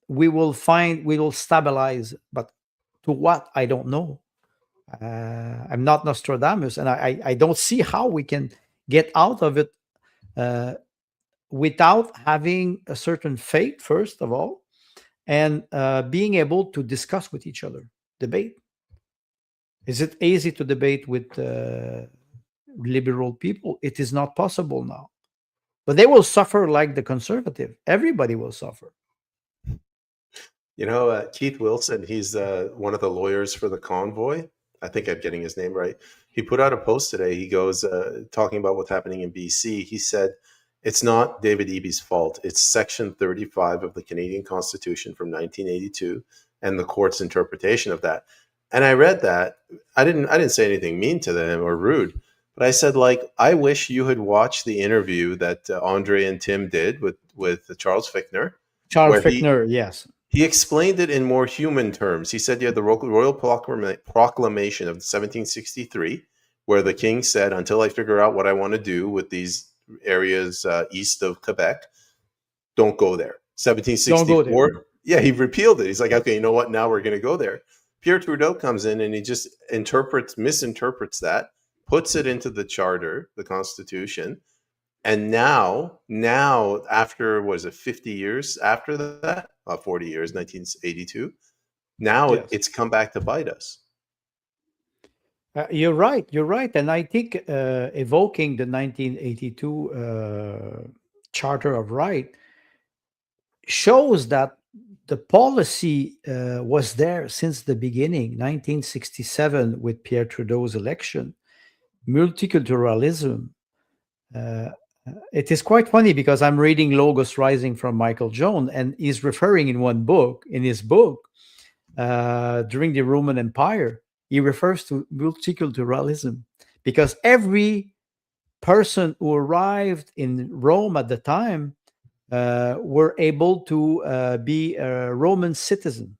we will stabilize, but to what, I don't know. I'm not Nostradamus, and I don't see how we can get out of it uh, without having a certain faith, first of all, and being able to discuss with each other, debate. Is it easy to debate with liberal people? It is not possible now. But they will suffer like the conservative. Everybody will suffer. Keith Wilson, he's one of the lawyers for the convoy. I think I'm getting his name right. He put out a post today. He goes, talking about what's happening in BC. He said, it's not David Eby's fault. It's Section 35 of the Canadian Constitution from 1982 and the court's interpretation of that. And I read that. I didn't say anything mean to them or rude, but I said, like, I wish you had watched the interview that Andre and Tim did with Charles Fichtner, Charles where he Fichtner, yes. he explained it in more human terms. He said you had the Royal Proclamation of 1763, where the king said, until I figure out what I want to do with these areas east of Quebec, don't go there. Don't go there. 1764, yeah, he repealed it. He's like, okay, you know what? Now we're going to go there. Pierre Trudeau comes in and he just misinterprets that, puts it into the charter, the Constitution, and now after, was it 50 years after that, 40 years, 1982, now Yes. it's come back to bite us. You're right. You're right. And I think evoking the 1982 Charter of Right shows that the policy was there since the beginning, 1967, with Pierre Trudeau's election. Multiculturalism. Uh, it is quite funny because I'm reading Logos Rising from Michael Jones, and he's referring in his book, during the Roman Empire, he refers to multiculturalism because every person who arrived in Rome at the time were able to be a Roman citizen.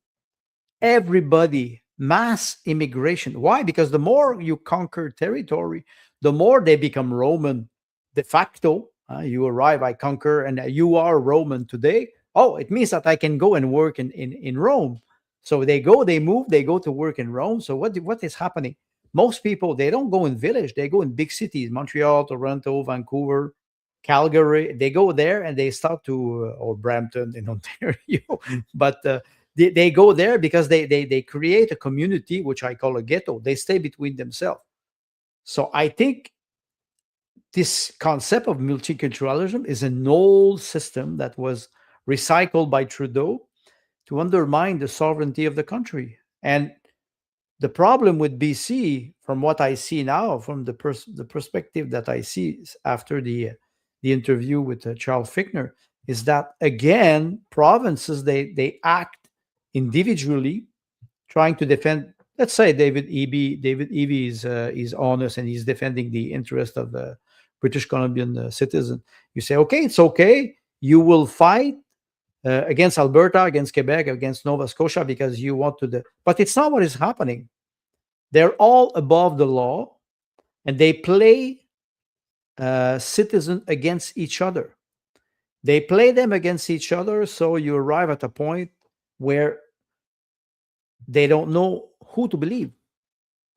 Everybody, mass immigration. Why? Because the more you conquer territory, the more they become Roman de facto. You arrive, I conquer, and you are Roman today. Oh, it means that I can go and work in Rome. So they move, they go to work in Rome. So what is happening? Most people, they don't go in village, they go in big cities, Montreal, Toronto, Vancouver, Calgary. They go there and they start to, or Brampton in Ontario, but they go there because they create a community, which I call a ghetto. They stay between themselves. So I think this concept of multiculturalism is an old system that was recycled by Trudeau to undermine the sovereignty of the country. And the problem with BC, from what I see now, from the perspective that I see after the interview with Charles Fichtner, is that again provinces they act individually, trying to defend. Let's say David Eby. David Eby is honest and he's defending the interest of the British Columbian citizen. You say, okay, it's okay. You will fight against Alberta, against Quebec, against Nova Scotia because you want to. But it's not what is happening. They're all above the law, and they play citizens against each other. They play them against each other, so you arrive at a point where they don't know who to believe.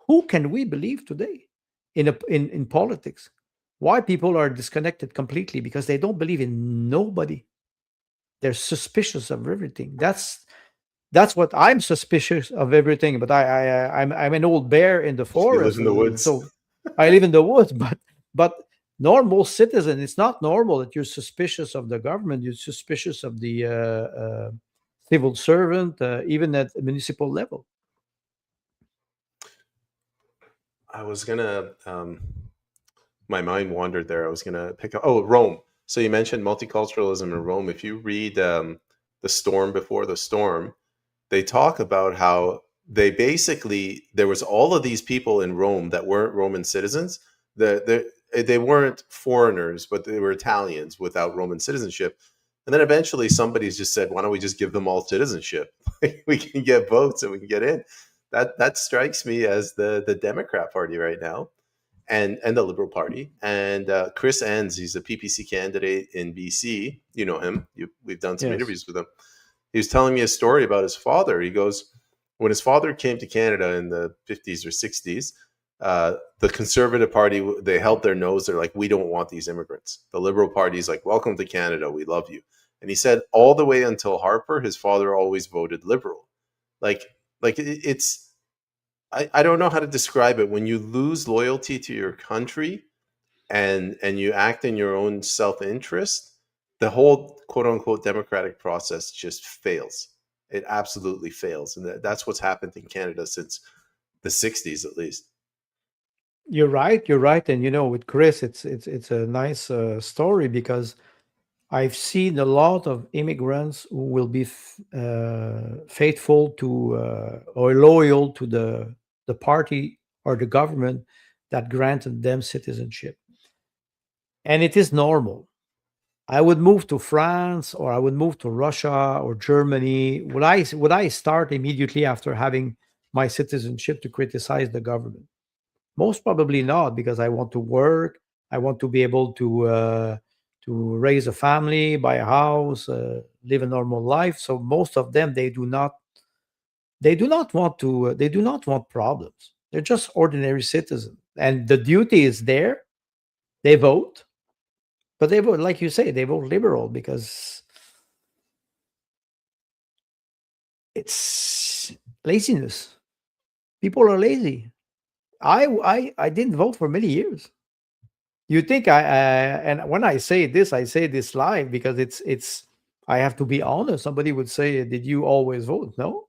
Who can we believe today in politics? Why people are disconnected completely? Because they don't believe in nobody. They're suspicious of everything. That's what I'm suspicious of everything. But I'm an old bear in the You live forest, in the woods. so I live in the woods. But normal citizen, it's not normal that you're suspicious of the government. You're suspicious of the civil servant, even at municipal level. I was gonna my mind wandered there. I was gonna pick up. Oh, Rome. So you mentioned multiculturalism in Rome. If you read the Storm Before the Storm, they talk about how they basically there was all of these people in Rome that weren't Roman citizens. They weren't foreigners, but they were Italians without Roman citizenship. And then eventually somebody's just said, "Why don't we just give them all citizenship? We can get votes and we can get in." That strikes me as the Democrat Party right now, and the Liberal Party. And Chris Enns, he's a PPC candidate in BC. You know him. We've done some Yes. interviews with him. He was telling me a story about his father. He goes, when his father came to Canada in the 50s or 60s, the Conservative Party, they held their nose. They're like, we don't want these immigrants. The Liberal Party is like, welcome to Canada. We love you. And he said all the way until Harper, his father always voted Liberal. Like, it's, I don't know how to describe it. When you lose loyalty to your country and you act in your own self-interest, the whole quote unquote democratic process just fails. It absolutely fails. And that's what's happened in Canada since the 60s at least. You're right. You're right. And with Chris, it's a nice story because I've seen a lot of immigrants who will be faithful to or loyal to the party or the government that granted them citizenship, and it is normal. I would move to France or I would move to Russia or Germany. Would I start immediately after having my citizenship to criticize the government? Most probably not, because I want to work. I want to be able to raise a family, buy a house, live a normal life. So most of them they do not want problems. They're just ordinary citizens, and the duty is there. They vote, but they vote like you say. They vote liberal because it's laziness. People are lazy. I didn't vote for many years. You think and when I say this live because it's I have to be honest. Somebody would say, "Did you always vote?" No.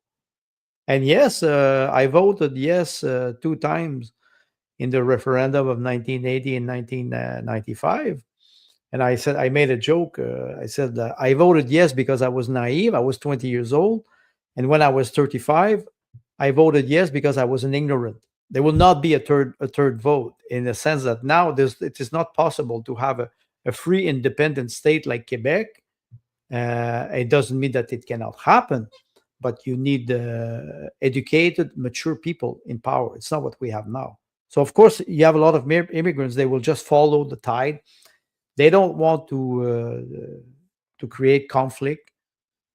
And yes, I voted yes 2 times in the referendum of 1980 and 1995. And I said I made a joke. I said I voted yes because I was naive. I was 20 years old, and when I was 35, I voted yes because I was an ignorant. There will not be a third vote in the sense that now it is not possible to have a free independent state like Quebec. It doesn't mean that it cannot happen, but you need educated, mature people in power. It's not what we have now. So of course you have a lot of immigrants. They will just follow the tide. They don't want to create conflict.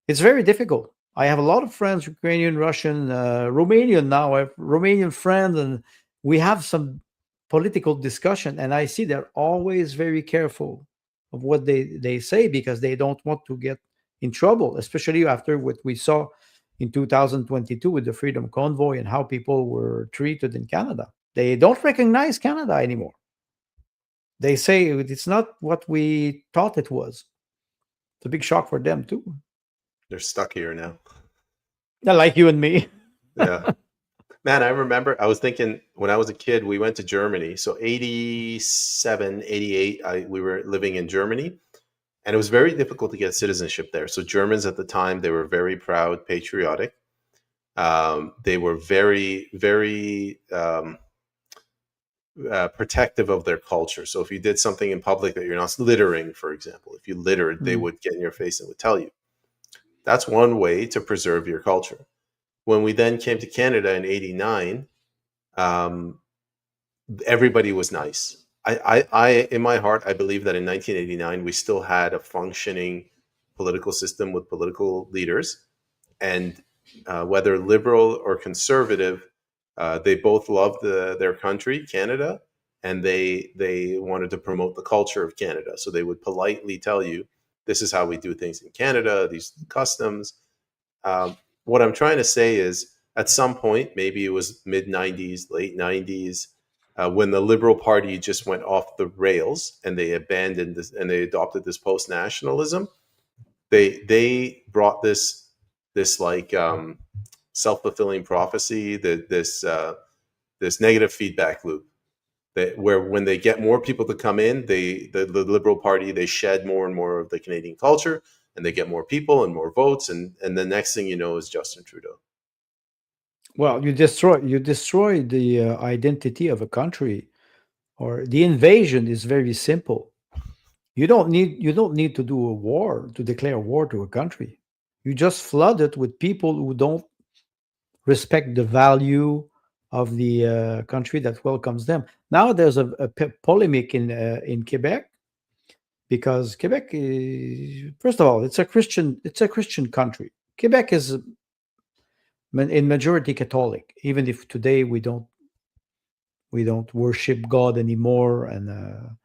It's very difficult. I have a lot of friends, Ukrainian, Russian, Romanian now. I have Romanian friends, and we have some political discussion. And I see they're always very careful of what they say because they don't want to get in trouble, especially after what we saw in 2022 with the Freedom Convoy and how people were treated in Canada. They don't recognize Canada anymore. They say it's not what we thought it was. It's a big shock for them too. They're stuck here now. Not like you and me. Yeah. Man, I remember I was thinking when I was a kid, we went to Germany. So 87, 88, we were living in Germany. And it was very difficult to get citizenship there. So Germans at the time, they were very proud, patriotic. They were very, very protective of their culture. So if you did something in public that you're not littering, for example, if you littered, they Mm. would get in your face and would tell you. That's one way to preserve your culture. When we then came to Canada in '89, um, everybody was nice. In my heart, I believe that in 1989 we still had a functioning political system with political leaders, and whether liberal or conservative, They both loved their country, Canada, and they wanted to promote the culture of Canada. So they would politely tell you, "This is how we do things in Canada. These customs." What I'm trying to say is, at some point, maybe it was mid '90s, late '90s, when the Liberal Party just went off the rails and they abandoned this and they adopted this post nationalism. They brought this like self fulfilling prophecy, that this negative feedback loop, that where when they get more people to come in, the Liberal Party, they shed more and more of the Canadian culture, and they get more people and more votes, and the next thing you know is Justin Trudeau. Well, you destroy the identity of a country, or the invasion is very simple. You don't need to do a war to declare war to a country. You just flood it with people who don't respect the value of the country that welcomes them. Now there's a polemic in Quebec, because Quebec is, first of all, it's a Christian country. Quebec is in majority Catholic, even if today we don't worship God anymore. And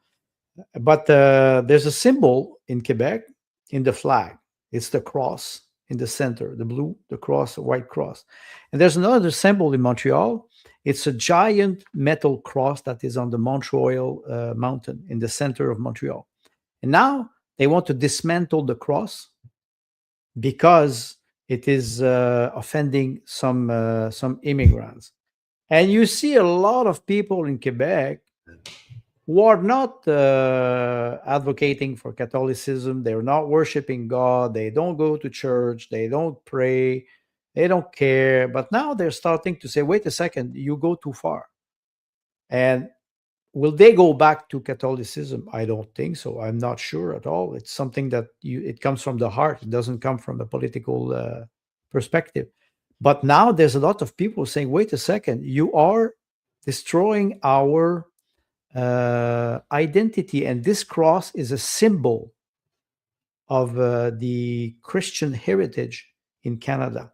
but there's a symbol in Quebec in the flag. It's the cross in the center, the blue, the cross, the white cross. And there's another symbol in Montreal. It's a giant metal cross that is on the Montreal mountain in the center of Montreal. And now they want to dismantle the cross because it is offending some immigrants. And you see a lot of people in Quebec who are not advocating for Catholicism. They're not worshiping God. They don't go to church. They don't pray. They don't care. But now they're starting to say, wait a second, you go too far. And will they go back to Catholicism? I don't think so. I'm not sure at all. It's something that it comes from the heart. It doesn't come from a political perspective. But now there's a lot of people saying, wait a second, you are destroying our identity. And this cross is a symbol of the Christian heritage in Canada.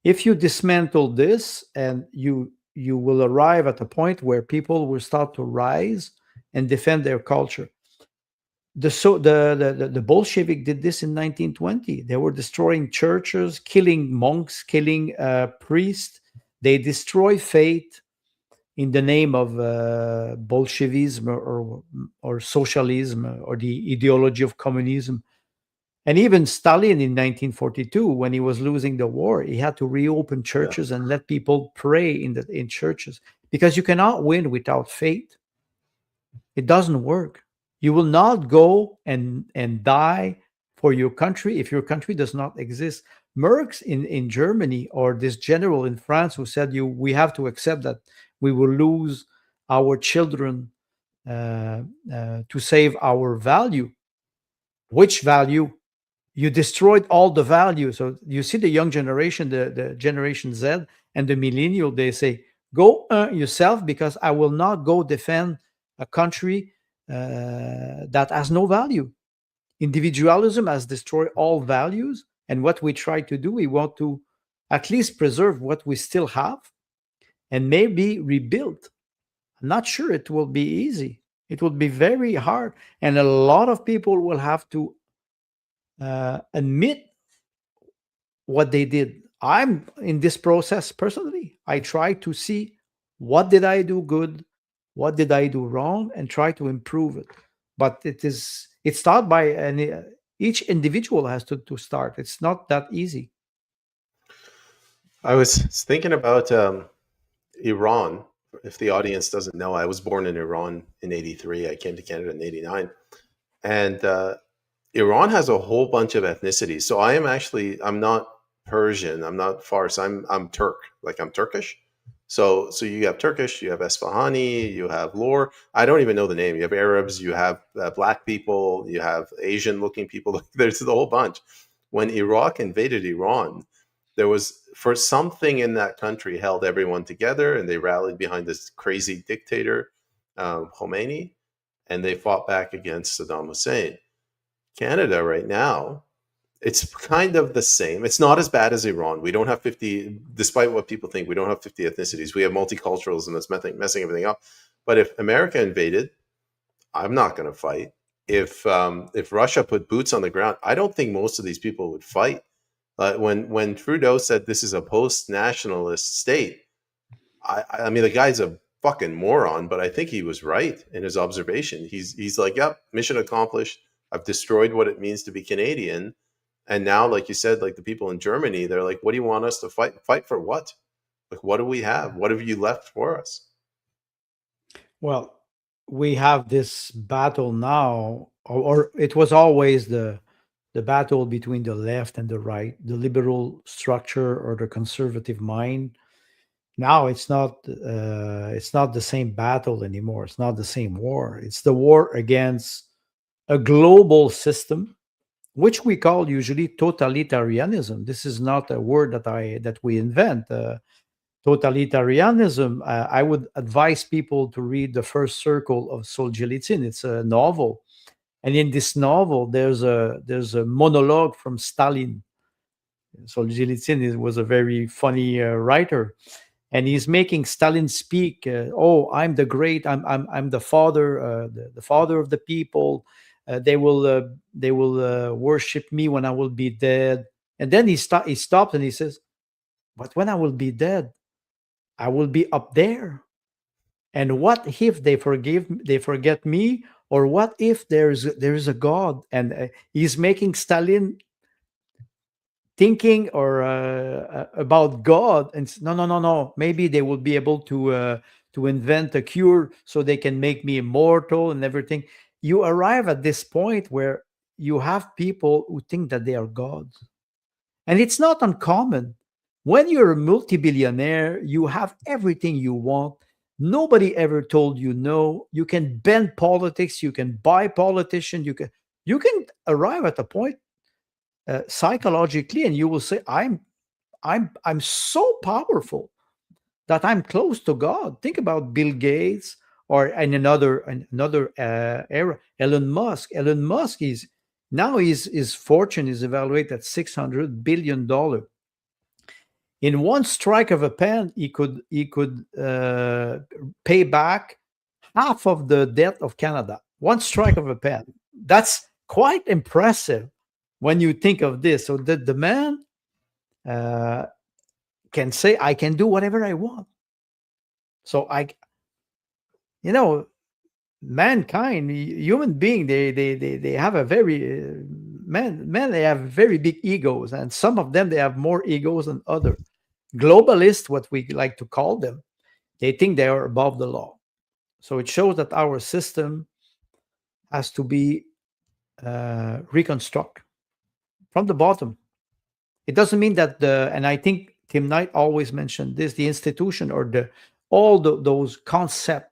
If you dismantle this, and you will arrive at a point where people will start to rise and defend their culture. The Bolshevik did this in 1920. They were destroying churches, killing monks, killing priests. They destroy faith in the name of Bolshevism, or socialism, or the ideology of communism. And even Stalin in 1942, when he was losing the war, he had to reopen Yeah. churches and let people pray in churches, because you cannot win without faith. It doesn't work. You will not go and die for your country if your country does not exist. Merckx in Germany, or this general in France who said, we have to accept that we will lose our children to save our value. Which value? You destroyed all the value. So you see the young generation, the Generation Z and the millennial, they say, go yourself, because I will not go defend a country that has no value. Individualism has destroyed all values. And what we try to do, we want to at least preserve what we still have and maybe rebuild. I'm not sure it will be easy. It will be very hard. And a lot of people will have to admit what they did. I'm in this process personally. I try to see, what did I do good, what did I do wrong, and try to improve it. But it's start by each individual has to start. It's not that easy. I was thinking about Iran. If the audience doesn't know, I was born in Iran in '83. I came to Canada in '89, and Iran has a whole bunch of ethnicities. So I'm not Persian, I'm not Farsi, I'm Turk. Like, I'm Turkish. So you have Turkish, you have Esfahani, you have Lor. I don't even know the name. You have Arabs, you have black people, you have Asian looking people. There's the whole bunch. When Iraq invaded Iran, there was, for something in that country, held everyone together, and they rallied behind this crazy dictator, Khomeini, and they fought back against Saddam Hussein. Canada right now it's kind of the same. It's not as bad as Iran. We don't have 50, despite what people think, we don't have 50 ethnicities. We have multiculturalism that's messing everything up. But if America invaded, I'm not going to fight. If Russia put boots on the ground, I don't think most of these people would fight. When Trudeau said this is a post-nationalist state, I mean the guy's a fucking moron, but I think he was right in his observation. He's like, yep, mission accomplished. I've destroyed what it means to be Canadian, and now, like you said, like the people in Germany, they're like, what do you want us to fight? Fight for what? Like, what do we have? What have you left for us? Well, we have this battle now, or it was always the battle between the left and the right, the liberal structure or the conservative mind. Now it's not the same battle anymore. It's not the same war. It's the war against a global system, which we call usually totalitarianism. This is not a word that we invent. Totalitarianism. I would advise people to read The First Circle of Solzhenitsyn. It's a novel, and in this novel, there's a monologue from Stalin. Solzhenitsyn was a very funny writer, and he's making Stalin speak. Oh, I'm the great. I'm the father, the father of the people. They will worship me when I will be dead. And then he stops and he says, "But when I will be dead, I will be up there. And what if they forget me, or what if there is a God?" And he's making Stalin thinking or about God, and no, no, no, no. Maybe they will be able to invent a cure so they can make me immortal and everything. You arrive at this point where you have people who think that they are gods, and it's not uncommon. When you're a multi-billionaire, you have everything you want. Nobody ever told you no. You can bend politics. You can buy politicians. You can arrive at a point psychologically, and you will say, I'm so powerful that I'm close to God. Think about Bill Gates, or in another era, Elon Musk. Elon Musk is now his fortune is evaluated at $600 billion. In one strike of a pen, he could pay back half of the debt of Canada. One strike of a pen. That's quite impressive when you think of this. So the man uh, can say, "I can do whatever I want." So you know, mankind, human being, they have a very men. They have very big egos, and some of them they have more egos than other. Globalists, what we like to call them, they think they are above the law. So it shows that our system has to be reconstructed from the bottom. It doesn't mean that and I think Tim Knight always mentioned this, the institution or those concept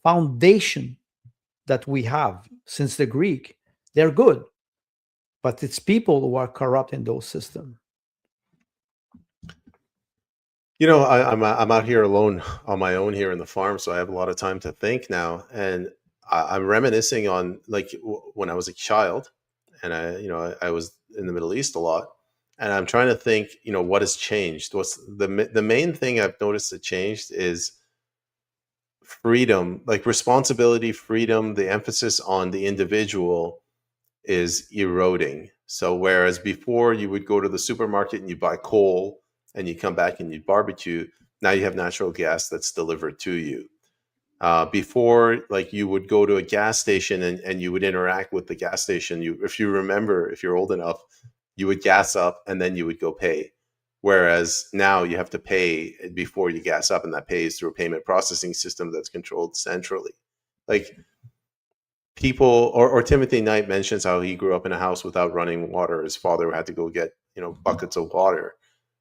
foundation that we have since the Greek, they're good, but it's people who are corrupt in those systems. I'm out here alone on my own here in the farm, so I have a lot of time to think now, and I'm reminiscing on like when I was a child, and I was in the Middle East a lot, and I'm trying to think, what has changed. What's the main thing I've noticed that changed is freedom, like responsibility, freedom. The emphasis on the individual is eroding. So whereas before you would go to the supermarket and you buy coal and you come back and you barbecue, now you have natural gas that's delivered to you. Before, like you would go to a gas station and you would interact with the gas station. If you remember, if you're old enough, you would gas up and then you would go pay. Whereas now you have to pay before you gas up, and that pays through a payment processing system that's controlled centrally. Like people, or Timothy Knight mentions how he grew up in a house without running water. His father had to go get buckets of water.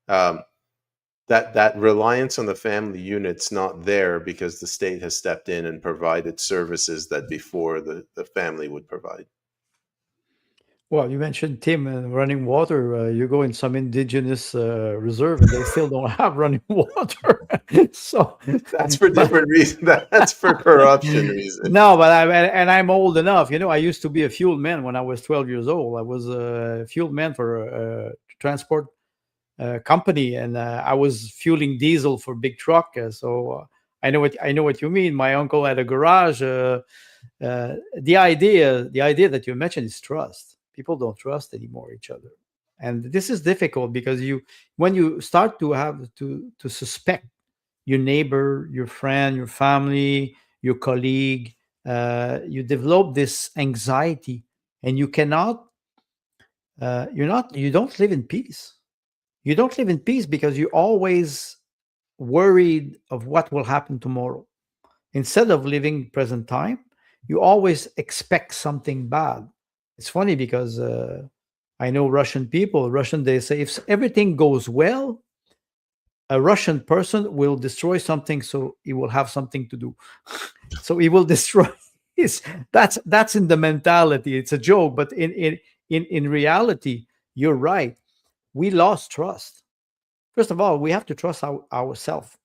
That reliance on the family unit's not there because the state has stepped in and provided services that before the family would provide. Well, you mentioned Tim and running water. You go in some indigenous reserve, and they still don't have running water. So, That's for but different reasons. That's for corruption reason. no, but I'm old enough. I used to be a fuel man when I was 12 years old. I was a fuel man for a transport company, and I was fueling diesel for big truck. So I know what you mean. My uncle had a garage. The idea that you mentioned is trust. People don't trust anymore each other, and this is difficult because when you start to have to suspect your neighbor, your friend, your family, your colleague, you develop this anxiety, and you don't live in peace. You don't live in peace because you're always worried of what will happen tomorrow. Instead of living present time, you always expect something bad. It's funny because I know Russian people. Russian, they say if everything goes well, a Russian person will destroy something so he will have something to do. So he will destroy. His, that's in the mentality. It's a joke, but in reality, you're right. We lost trust. First of all, we have to trust ourselves.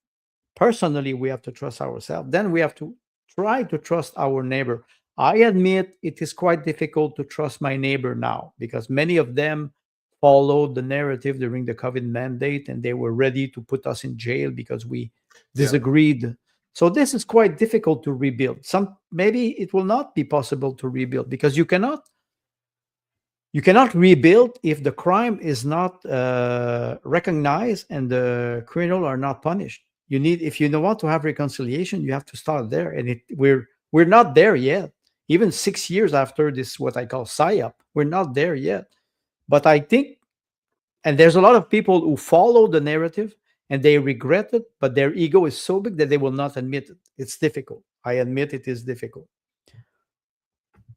Personally, we have to trust ourselves. Then we have to try to trust our neighbor. I admit it is quite difficult to trust my neighbor now because many of them followed the narrative during the COVID mandate and they were ready to put us in jail because we Yeah. disagreed. So this is quite difficult to rebuild. Some maybe it will not be possible to rebuild because you cannot rebuild if the crime is not recognized and the criminal are not punished. If you don't want to have reconciliation, you have to start there, and we're not there yet. Even 6 years after this, what I call psyop, we're not there yet. But I think, and there's a lot of people who follow the narrative and they regret it, but their ego is so big that they will not admit it. It's difficult. I admit it is difficult.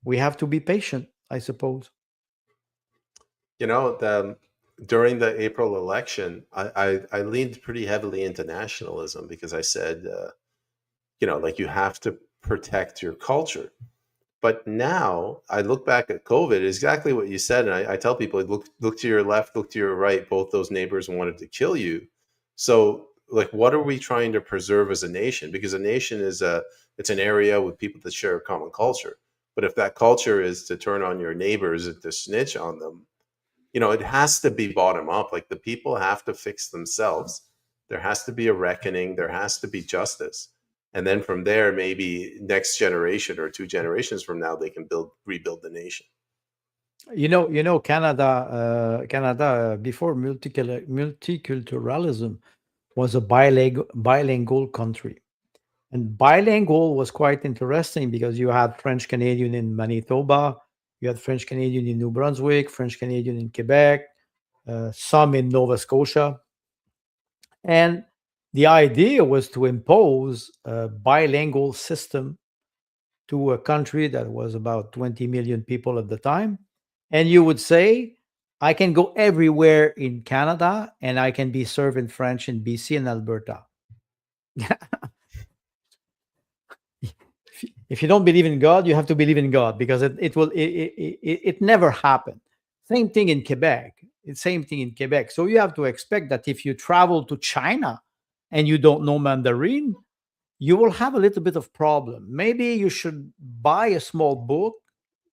We have to be patient, I suppose. The during the April election, I leaned pretty heavily into nationalism because I said, like you have to protect your culture. But now I look back at COVID, exactly what you said, and I tell people, look to your left, look to your right. Both those neighbors wanted to kill you. So, like, what are we trying to preserve as a nation? Because a nation it's an area with people that share a common culture. But if that culture is to turn on your neighbors and to snitch on them, it has to be bottom up. Like the people have to fix themselves. There has to be a reckoning. There has to be justice. And then from there, maybe next generation or two generations from now, they can rebuild the nation. Canada before multiculturalism was a bilingual country, and bilingual was quite interesting because you had French Canadian in Manitoba, you had French Canadian in New Brunswick, French Canadian in Quebec, some in Nova Scotia, and the idea was to impose a bilingual system to a country that was about 20 million people at the time. And you would say, I can go everywhere in Canada and I can be served in French in BC and Alberta. If you don't believe in God, you have to believe in God because it never happened. Same thing in Quebec. It's same thing in Quebec. So you have to expect that if you travel to China and you don't know Mandarin, you will have a little bit of problem. Maybe you should buy a small book,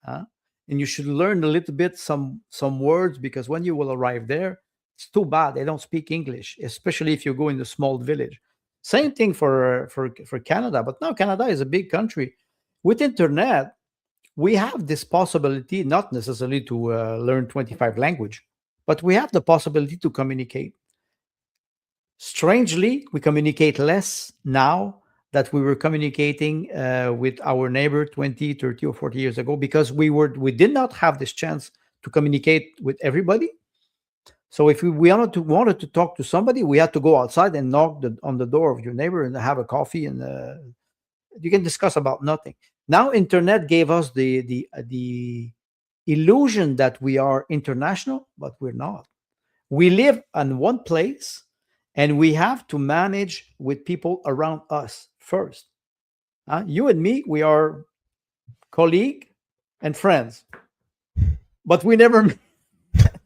huh? And you should learn a little bit some words because when you will arrive there, it's too bad they don't speak English, especially if you go in a small village. Same thing for Canada, but now Canada is a big country. With internet, we have this possibility, not necessarily to learn 25 language, but we have the possibility to communicate. Strangely, we communicate less now that we were communicating with our neighbor 20, 30, or 40 years ago because we did not have this chance to communicate with everybody. So if we wanted to talk to somebody, we had to go outside and knock on the door of your neighbor and have a coffee, and you can discuss about nothing. Now, internet gave us the illusion that we are international, but we're not. We live in one place and we have to manage with people around us first. You and me, we are colleague and friends, but we never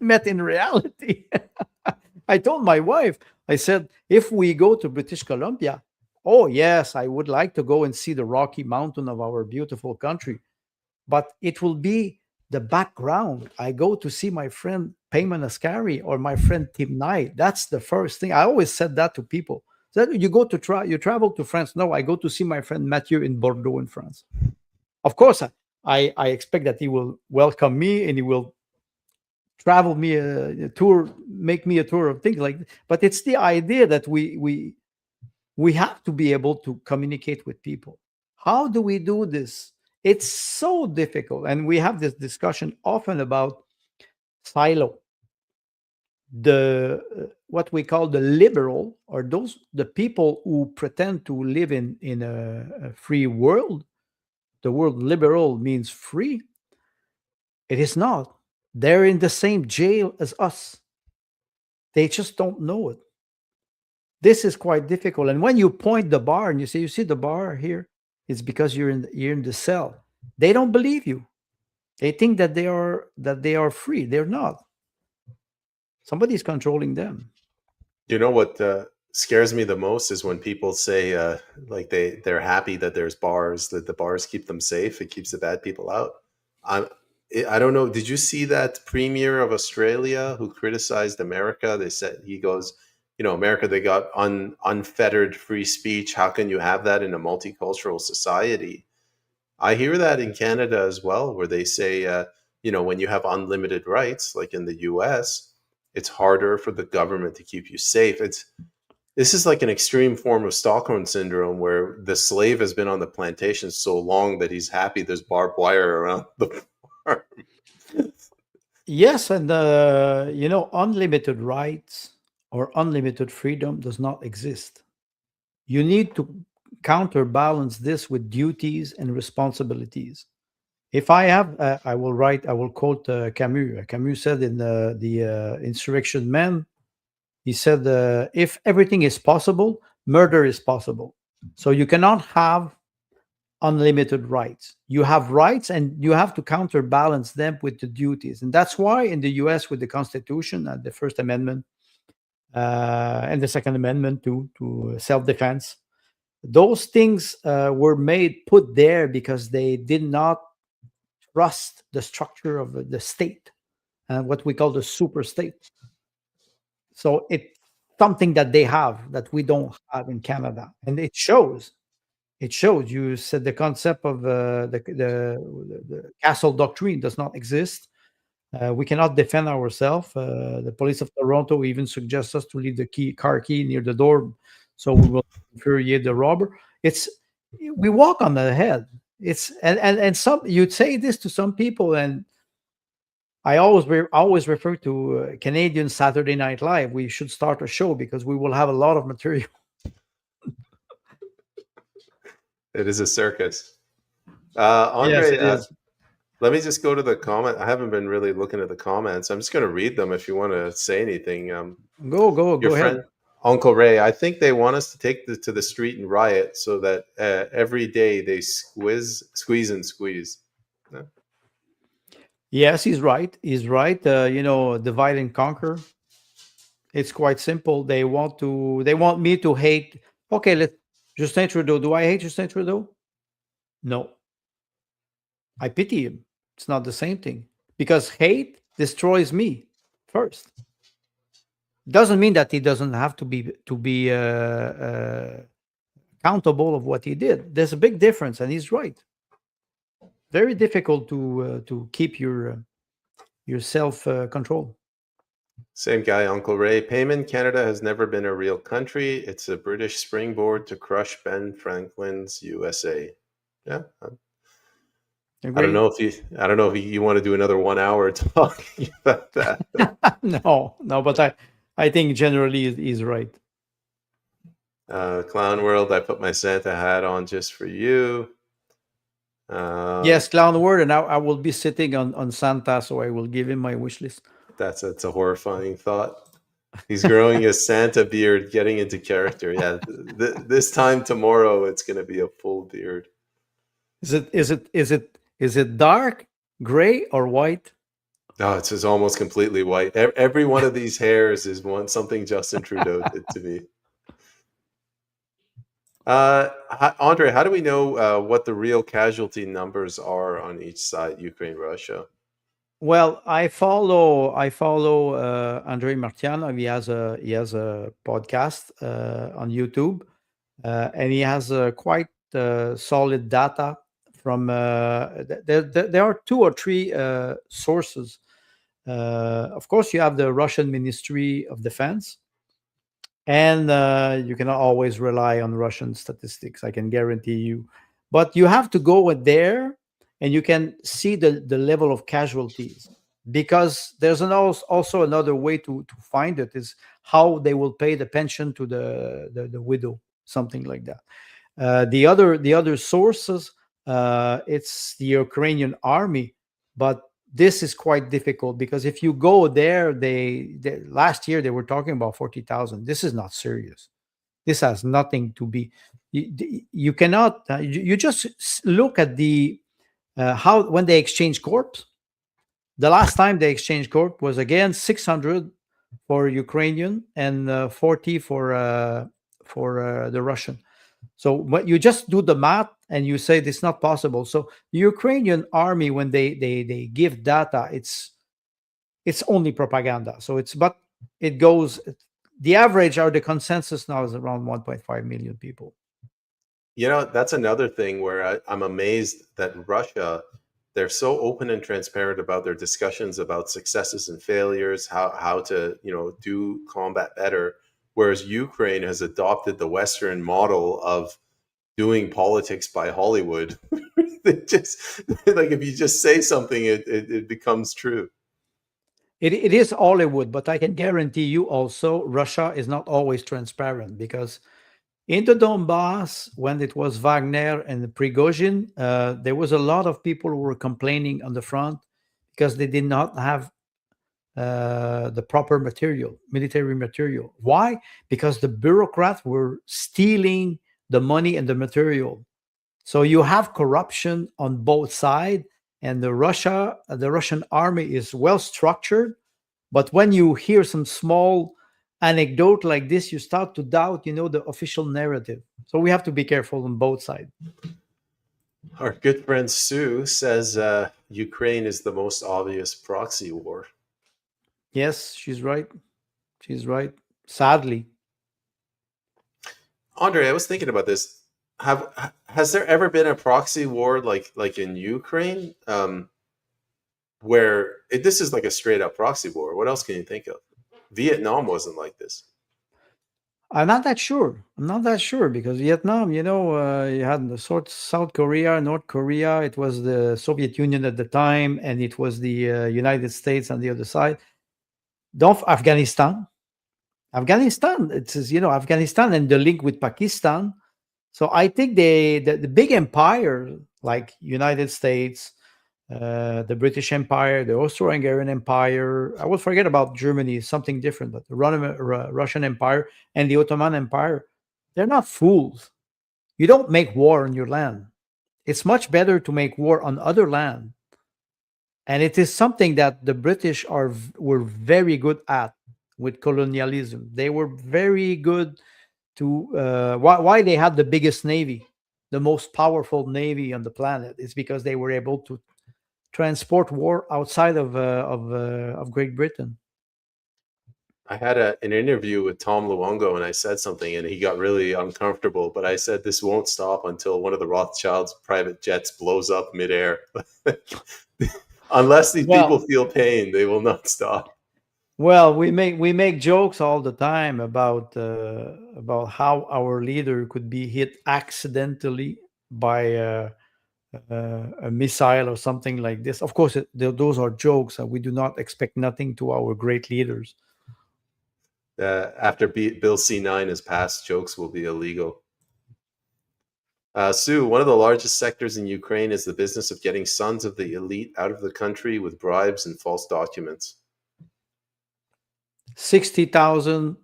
met in reality. I told my wife, I said, if we go to British Columbia, oh, yes, I would like to go and see the Rocky Mountain of our beautiful country, but it will be the background. I go to see my friend Payman Ascari or my friend Tim Knight. That's the first thing. I always said that to people. That you go to you travel to France. No, I go to see my friend Mathieu in Bordeaux in France. Of course, I expect that he will welcome me and he will travel me a tour, make me a tour of things like. But it's the idea that we have to be able to communicate with people. How do we do this? It's so difficult, and we have this discussion often about silo. The what we call the liberal, or those the people who pretend to live in a free world. The word liberal means free. It is not. They're in the same jail as us. They just don't know it. This is quite difficult. And when you point the bar and you say, "You see the bar here," it's because you're in the cell. They don't believe you. They think that they are free. They're not. Somebody's controlling them. You know what scares me the most is when people say like they're happy that there's bars, that the bars keep them safe, it keeps the bad people out. I'm I don't know. Did you see that premier of Australia who criticized America? They said he goes, you know, America, they got unfettered free speech. How can you have that in a multicultural society? I hear that in Canada as well, where they say, you know, when you have unlimited rights, like in the US, it's harder for the government to keep you safe. This is like an extreme form of Stockholm syndrome where the slave has been on the plantation so long that he's happy there's barbed wire around the farm. Yes, and unlimited rights or unlimited freedom does not exist. You need to counterbalance this with duties and responsibilities. If I have, I will quote Camus. Camus said in the Insurrection Man, he said, if everything is possible, murder is possible. So you cannot have unlimited rights. You have rights and you have to counterbalance them with the duties. And that's why in the US, with the Constitution and the First Amendment and the Second Amendment to self defense, those things were put there because they did not trust the structure of the state and what we call the super state. So it's something that they have that we don't have in Canada, and it shows. It shows. You said the concept of the castle doctrine does not exist. We cannot defend ourselves. The police of Toronto even suggests us to leave the car key near the door, so we will infuriate the robber. It's we walk on the head. It's and some you'd say this to some people, and I always refer to Canadian Saturday Night Live. We should start a show because we will have a lot of material. It is a circus. Yes, Andre, it is. let me just go to the comment. I haven't been really looking at the comments. I'm just going to read them if you want to say anything. Your Go ahead. friend, Uncle Ray, I think they want us to take to the street and riot so that every day they squeeze and squeeze. Yeah. Yes, he's right. He's right. Divide and conquer. It's quite simple. They want me to hate. Okay, let Justin Trudeau. Do I hate Justin Trudeau? No, I pity him. It's not the same thing because hate destroys me first. Doesn't mean that he doesn't have to be accountable of what he did. There's a big difference, and he's right. Very difficult to keep your self control. Same guy, Uncle Ray. Payment Canada has never been a real country. It's a British springboard to crush Ben Franklin's USA. Yeah, I don't Agree? know if you want to do another 1 hour talking about that. No, but I think generally he's right. Clown World, I put my Santa hat on just for you. Yes, clown word, and I will be sitting on Santa, so I will give him my wish list. That's a horrifying thought. He's growing a Santa beard, getting into character. Yeah, this time tomorrow, it's going to be a full beard. Is it dark, gray, or white? Oh, it's just almost completely white. Every one of these hairs is one something Justin Trudeau did to me. Andre, how do we know what the real casualty numbers are on each side, Ukraine, Russia? Well, I follow Andrei Martianov. He has a podcast on YouTube, and he has quite solid data from. There are two or three sources. Of course, you have the Russian Ministry of Defense, and you cannot always rely on Russian statistics. I can guarantee you, but you have to go in there, and you can see the level of casualties, because there's also another way to find it is how they will pay the pension to the widow, something like that. The other sources, it's the Ukrainian army, but this is quite difficult because if you go there, they last year they were talking about 40,000. This is not serious. This has nothing to be. You cannot. You just look at the how when they exchange corps. The last time they exchanged corps was again 600 for Ukrainian and 40 for the Russian. So what you just do the math and you say this is not possible. So the Ukrainian army, when they give data, it's only propaganda. So it's but it goes the average or the consensus now is around 1.5 million people. You know, that's another thing where I'm amazed that Russia, they're so open and transparent about their discussions about successes and failures, how to, do combat better. Whereas Ukraine has adopted the Western model of doing politics by Hollywood. They just like if you just say something, it becomes true. It is Hollywood, but I can guarantee you also Russia is not always transparent because in the Donbass, when it was Wagner and Prigozhin, there was a lot of people who were complaining on the front because they did not have the proper material, military material. Why? Because the bureaucrats were stealing the money and the material. So you have corruption on both sides, and the Russian army is well structured. But when you hear some small anecdote like this, you start to doubt, the official narrative. So we have to be careful on both sides. Our good friend Sue says Ukraine is the most obvious proxy war. Yes, she's right. She's right. Sadly. Andre, I was thinking about this. Has there ever been a proxy war like in Ukraine, where this is like a straight up proxy war? What else can you think of? Vietnam wasn't like this. I'm not that sure. I'm not that sure because Vietnam, you had the sort South Korea, North Korea. It was the Soviet Union at the time, and it was the United States on the other side. Don't Afghanistan. Afghanistan. It is Afghanistan and the link with Pakistan. So I think the big empire like United States, the British Empire, the Austro-Hungarian Empire. I will forget about Germany, something different, but the Russian Empire and the Ottoman Empire, they're not fools. You don't make war on your land. It's much better to make war on other land. And it is something that the British were very good at with colonialism. They were very good to why they had the biggest navy, the most powerful navy on the planet, is because they were able to transport war outside of Great Britain. I had an interview with Tom Luongo and I said something and he got really uncomfortable, but I said this won't stop until one of the Rothschilds' private jets blows up midair. Unless these people Well, feel pain, they will not stop. well, we make jokes all the time about how our leader could be hit accidentally by a missile or something like this. Of course, those are jokes. We do not expect nothing to our great leaders. After Bill C9 is passed, jokes will be illegal. Sue, one of the largest sectors in Ukraine is the business of getting sons of the elite out of the country with bribes and false documents. 60,000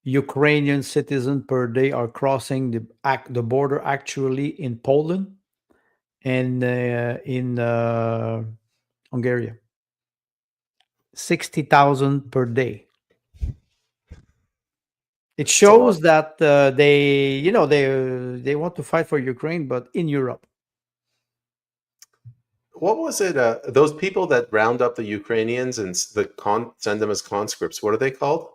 Ukrainian citizens per day are crossing the border actually in Poland and in Hungary. 60,000 per day. It It's a lot. shows that they want to fight for Ukraine, but in Europe. What was it? Those people that round up the Ukrainians and send them as conscripts. What are they called?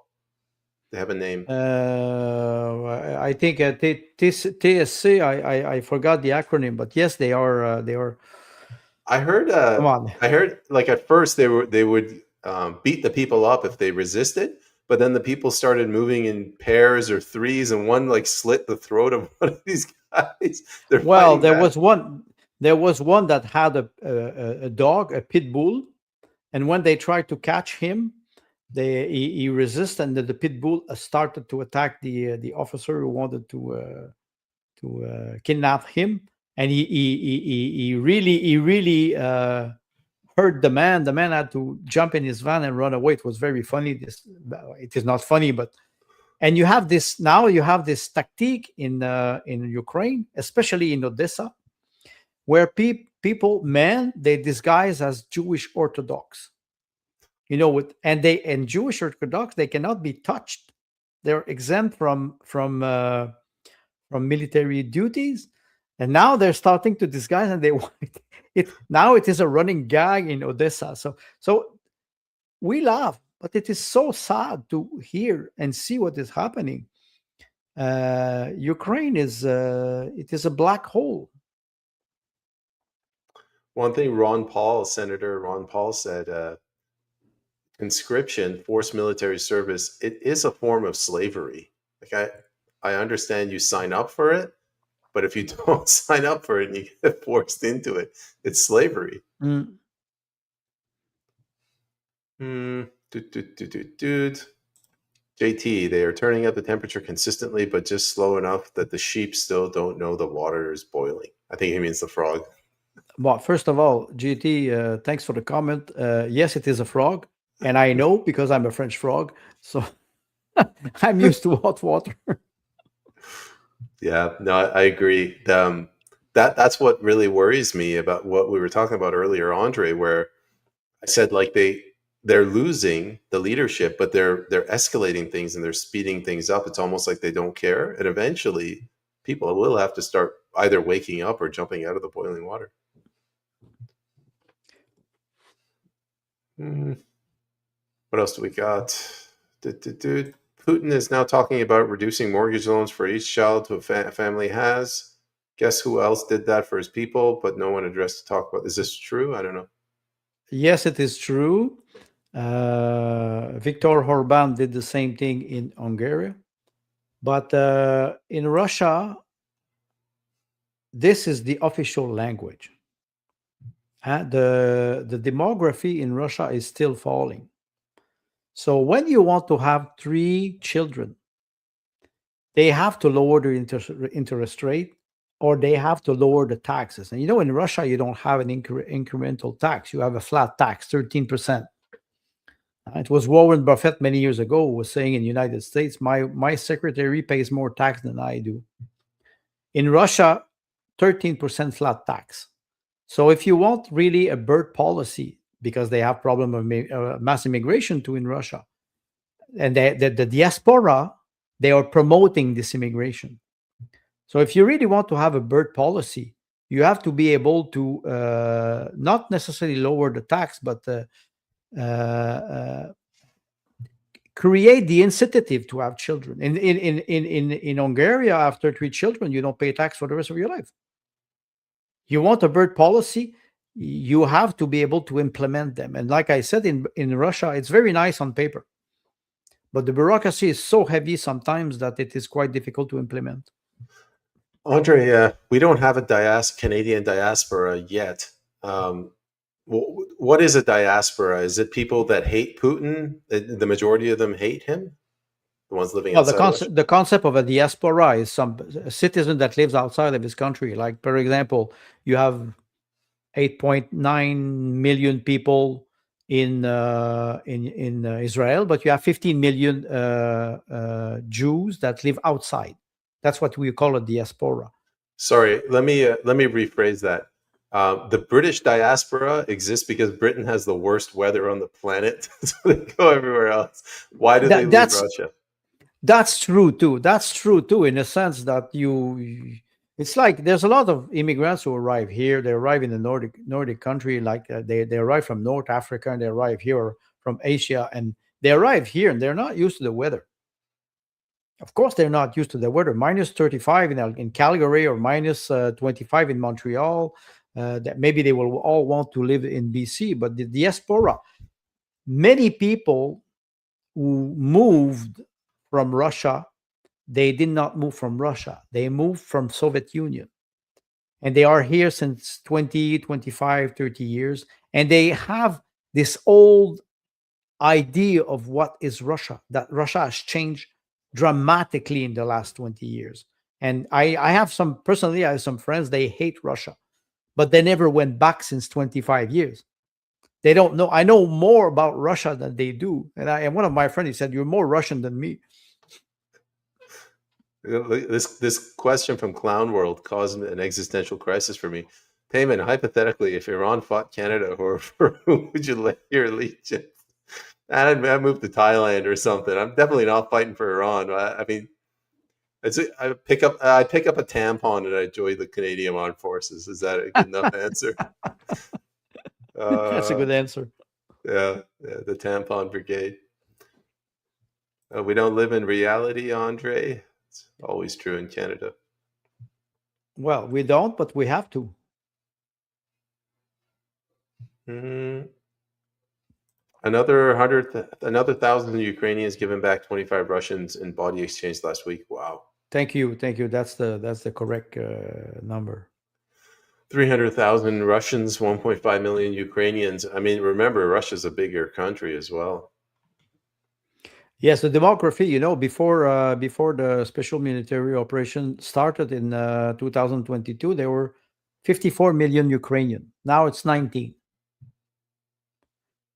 They have a name. I think TSC. I forgot the acronym, but yes, they are. They are. I heard. Come on. I heard like at first they would beat the people up if they resisted, but then the people started moving in pairs or threes, and one like slit the throat of one of these guys. They're Well, fighting there back. was one. There was one that had a dog, a pit bull, and when they tried to catch him, he resisted, and the pit bull started to attack the officer who wanted to kidnap him, and he really hurt the man. The man had to jump in his van and run away. It was very funny. It is not funny, but and you have this now. You have this tactique in Ukraine, especially in Odessa, where people, men, they disguise as Jewish Orthodox. And Jewish Orthodox, they cannot be touched. They're exempt from military duties, and now they're starting to disguise, and they want it. Now it is a running gag in Odessa. So we laugh, but it is so sad to hear and see what is happening. Ukraine is it is a black hole. One thing Senator Ron Paul said, conscription, forced military service, it is a form of slavery. Like I understand you sign up for it, but if you don't sign up for it and you get forced into it, it's slavery. Mm. Dude. JT, they are turning up the temperature consistently, but just slow enough that the sheep still don't know the water is boiling. I think he means the frog. Well, first of all, GT, thanks for the comment. Yes, it is a frog, and I know because I'm a French frog, so I'm used to hot water. Yeah, no, I agree. That's what really worries me about what we were talking about earlier, Andre, where I said like they're losing the leadership, but they're escalating things and they're speeding things up. It's almost like they don't care, and eventually people will have to start either waking up or jumping out of the boiling water. What else do we got? Putin is now talking about reducing mortgage loans for each child a family has. Guess who else did that for his people, but no one addressed to talk about. Is this true? I don't know. Yes, it is true. Viktor Orban did the same thing in Hungary. But in Russia, this is the official language. The demography in Russia is still falling. So when you want to have 3 children, they have to lower the interest rate, or they have to lower the taxes. And in Russia, you don't have an incremental tax. You have a flat tax, 13%. It was Warren Buffett many years ago who was saying in the United States, my secretary pays more tax than I do. In Russia, 13% flat tax. So if you want really a birth policy, because they have problem of mass immigration too in Russia, and the diaspora, they are promoting this immigration. So if you really want to have a birth policy, you have to be able to not necessarily lower the tax, but create the incentive to have children. In Hungary, after 3 children, you don't pay tax for the rest of your life. You want a birth policy, you have to be able to implement them. And like I said, in Russia, it's very nice on paper, but the bureaucracy is so heavy sometimes that it is quite difficult to implement. Andre, we don't have a Canadian diaspora yet. What is a diaspora? Is it people that hate Putin? The majority of them hate him? The ones living outside Russia? The concept of a diaspora is some citizen that lives outside of his country. Like, for example, you have 8.9 million people in Israel, but you have 15 million Jews that live outside. That's what we call a diaspora. Sorry, let me rephrase that. The British diaspora exists because Britain has the worst weather on the planet, so they go everywhere else. Why do they That leave that's Russia? That's true too. That's true too, in a sense that it's like there's a lot of immigrants who arrive here. They arrive in the Nordic country, like they arrive from North Africa and they arrive here, or from Asia, and they arrive here and they're not used to the weather. Of course, they're not used to the weather. Minus 35 in Calgary or minus 25 in Montreal. That maybe they will all want to live in BC, but the diaspora, many people who moved from Russia, they did not move from Russia. They moved from Soviet Union. And they are here since 20, 25, 30 years. And they have this old idea of what is Russia, that Russia has changed dramatically in the last 20 years. And I have some, personally, I have some friends, they hate Russia, but they never went back since 25 years. They don't know. I know more about Russia than they do. And one of my friends, he said, "You're more Russian than me." This question from Clown World caused an existential crisis for me. Payman, hypothetically, if Iran fought Canada, or for whom would you lay your allegiance? I'd move to Thailand or something. I'm definitely not fighting for Iran. I mean, I pick up a tampon and I join the Canadian Armed Forces. Is that a good enough answer? That's a Uh, good answer. yeah, the tampon brigade. We don't live in reality, Andre. It's always true in Canada. Well, we don't, but we have to. Mm, another 1,000 Ukrainians given back 25 Russians in body exchange last week. Wow. Thank you, thank you. That's the correct number. 300,000 Russians, 1.5 million Ukrainians. I mean, remember, Russia's a bigger country as well. Yes, the demography. Before the special military operation started in 2022, there were 54 million Ukrainian. Now it's 19.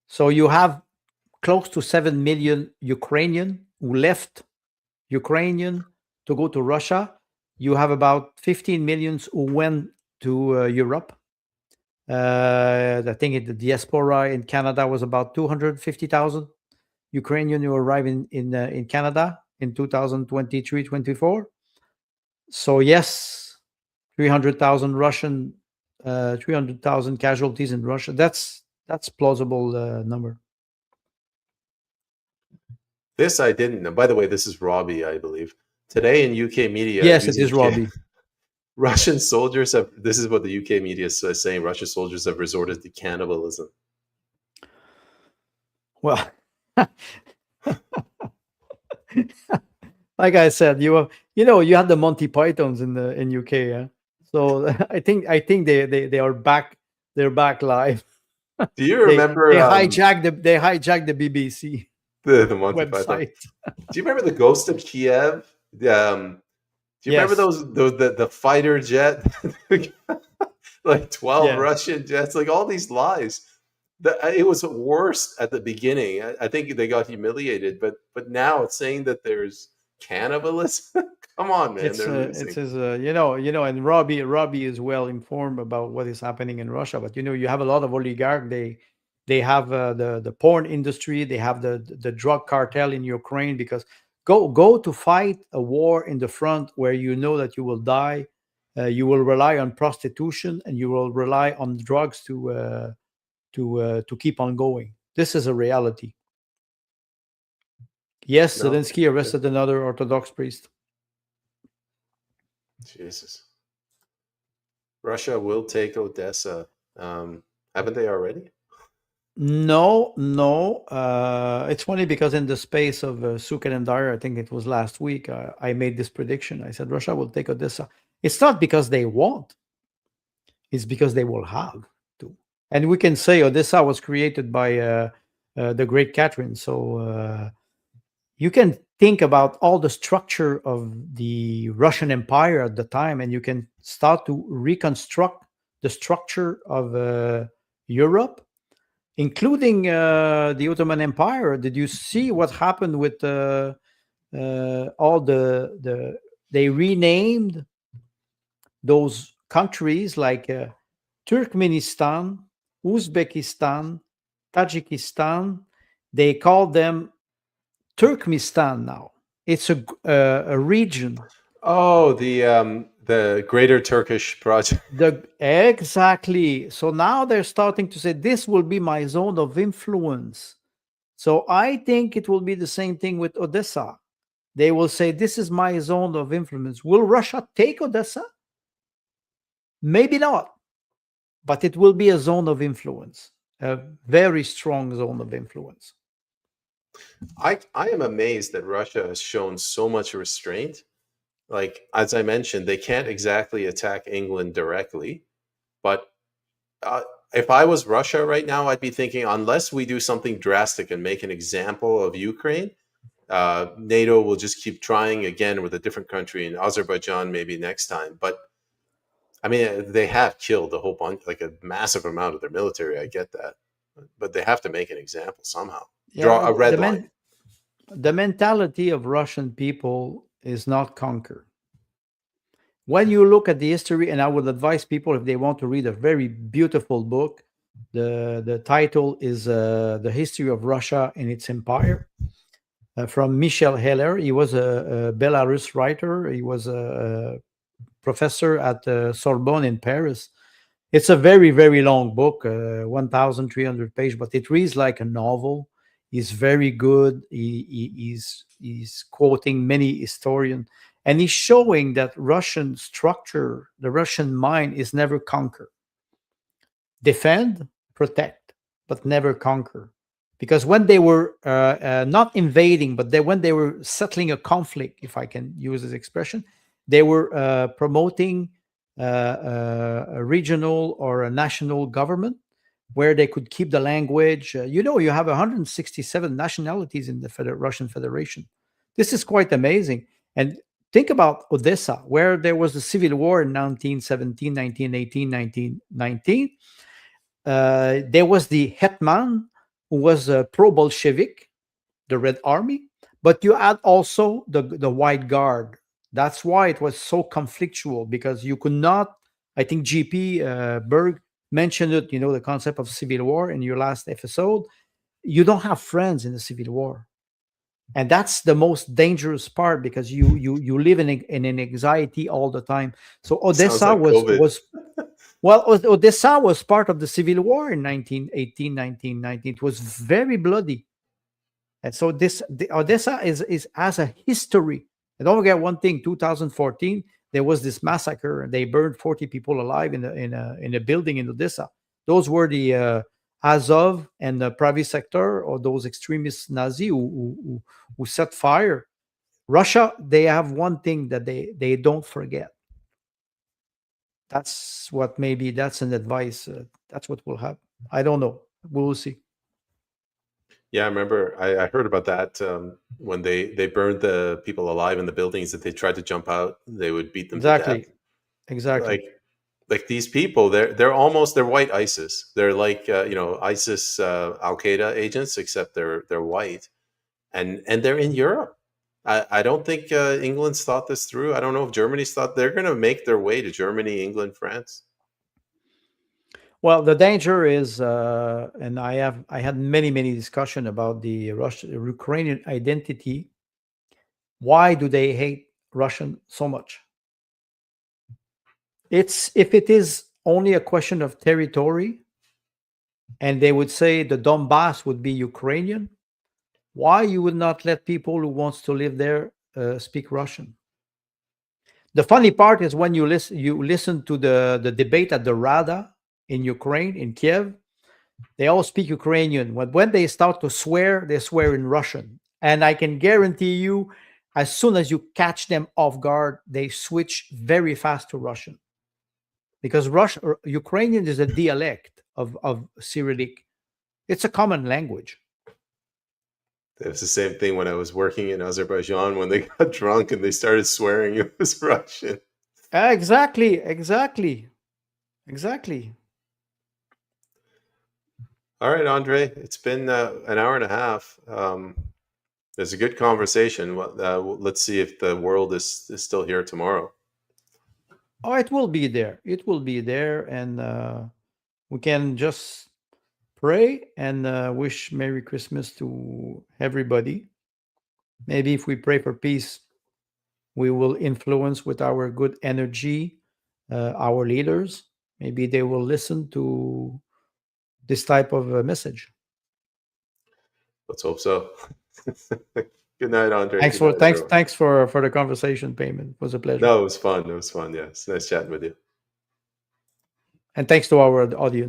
So you have close to 7 million Ukrainian who left Ukrainian to go to Russia. You have about 15 millions who went to Europe. I think the diaspora in Canada was about 250,000 Ukrainian who arrived in Canada in 2023-24. So yes, 300,000 Russian, 300,000 casualties in Russia. That's plausible number. This I didn't know. By the way, this is Robbie, I believe. Today in UK media, Yes, it is Robbie. Russian soldiers have, this is what the UK media is saying, Russian soldiers have resorted to cannibalism. Well, like I said, you had the Monty Pythons in UK, yeah? So I think they are back. They're back live. Do you remember they hijacked the BBC the Monty Python? website? Do you remember the Ghost of Kiev? Do you remember those the fighter jet, like 12 Russian jets, like all these lies? It was worse at the beginning. I think they got humiliated, but now it's saying that there's cannibalism. Come on, man, they're losing. It says and Robbie is well informed about what is happening in Russia. But you have a lot of oligarchs. They have the porn industry. They have the drug cartel in Ukraine, because go to fight a war in the front where you know that you will die. You will rely on prostitution and you will rely on drugs to keep on going. This is a reality. Yes, Zelensky arrested another Orthodox priest. Jesus. Russia will take Odessa. Haven't they already? No. It's funny because in the space of Sukin and Dyer, I think it was last week, I made this prediction. I said Russia will take Odessa. It's not because they want. It's because they will have to. And we can say Odessa was created by the Great Catherine. So you can think about all the structure of the Russian Empire at the time, and you can start to reconstruct the structure of Europe, including the Ottoman Empire. Did you see what happened with all they renamed those countries like Turkmenistan, Uzbekistan, Tajikistan. They call them Turkmenistan now. It's a region. Oh, the Greater Turkish Project. Exactly. So now they're starting to say this will be my zone of influence. So I think it will be the same thing with Odessa. They will say this is my zone of influence. Will Russia take Odessa? Maybe not, but it will be a zone of influence, a very strong zone of influence. I am amazed that Russia has shown so much restraint. Like, as I mentioned, they can't exactly attack England directly, but uh, if I was Russia right now, I'd be thinking, unless we do something drastic and make an example of Ukraine, NATO will just keep trying again with a different country in Azerbaijan maybe next time. But I mean, they have killed a whole bunch, like a massive amount of their military. I get that, but they have to make an example somehow. Yeah, Draw a red line. the mentality of Russian people is not conquer. When you look at the history, and I would advise people if they want to read a very beautiful book, the title is The History of Russia and Its Empire from Michel Heller. He was a Belarus writer. He was a professor at Sorbonne in Paris. It's a very, very long book, 1,300 pages, but it reads like a novel. He's very good. He's quoting many historians, and he's showing that Russian structure, the Russian mind, is never conquer, defend, protect, but never conquer. Because when they were not invading, but when they were settling a conflict, if I can use this expression, they were promoting a regional or a national government where they could keep the language. You have 167 nationalities in the Russian Federation. This is quite amazing. And think about Odessa, where there was a civil war in 1917, 1918, 1919. There was the hetman, who was a pro-Bolshevik, the Red Army, but you had also the White Guard. That's why it was so conflictual, because you could not. I think GP Berg mentioned it. The concept of civil war in your last episode. You don't have friends in the civil war, and that's the most dangerous part, because you live in an anxiety all the time. So Sounds Odessa like was COVID. was well, Odessa was part of the civil war in 1918, 1919. It was very bloody. And so the Odessa is has a history. And don't forget one thing: 2014, there was this massacre, and they burned 40 people alive in a building in Odessa. Those were the Azov and the Pravi sector, or those extremist Nazi who set fire. Russia, they have one thing that they don't forget. That's an advice. That's what will happen. I don't know. We will see. Yeah, I remember. I heard about that when they burned the people alive in the buildings that they tried to jump out. They would beat them to death. Exactly. Exactly. Like like these people, they're white ISIS. They're like ISIS Al Qaeda agents, except they're white, and they're in Europe. I don't think England's thought this through. I don't know if Germany's thought they're going to make their way to Germany, England, France. Well, the danger is, and I had many discussion about the Russian Ukrainian identity. Why do they hate Russian so much? It's if it is only a question of territory, and they would say the Donbass would be Ukrainian. Why you would not let people who wants to live there speak Russian? The funny part is when you listen to the debate at the Rada in Ukraine, in Kiev. They all speak Ukrainian. When they start to swear, they swear in Russian. And I can guarantee you, as soon as you catch them off guard, they switch very fast to Russian, because Ukrainian is a dialect of Cyrillic. It's a common language. It was the same thing when I was working in Azerbaijan when they got drunk and they started swearing it was Russian. Exactly. All right, Andre, it's been an hour and a half. It's a good conversation. Let's see if the world is still here tomorrow. Oh, it will be there. It will be there, and we can just pray and wish Merry Christmas to everybody. Maybe if we pray for peace, we will influence with our good energy our leaders. Maybe they will listen to this type of message. Let's hope so. Good night, Andre. Thanks Good for night, thanks everyone. thanks for the conversation, Payment. It was a pleasure. No, it was fun. It was fun. Yeah, it's nice chatting with you. And thanks to our audience.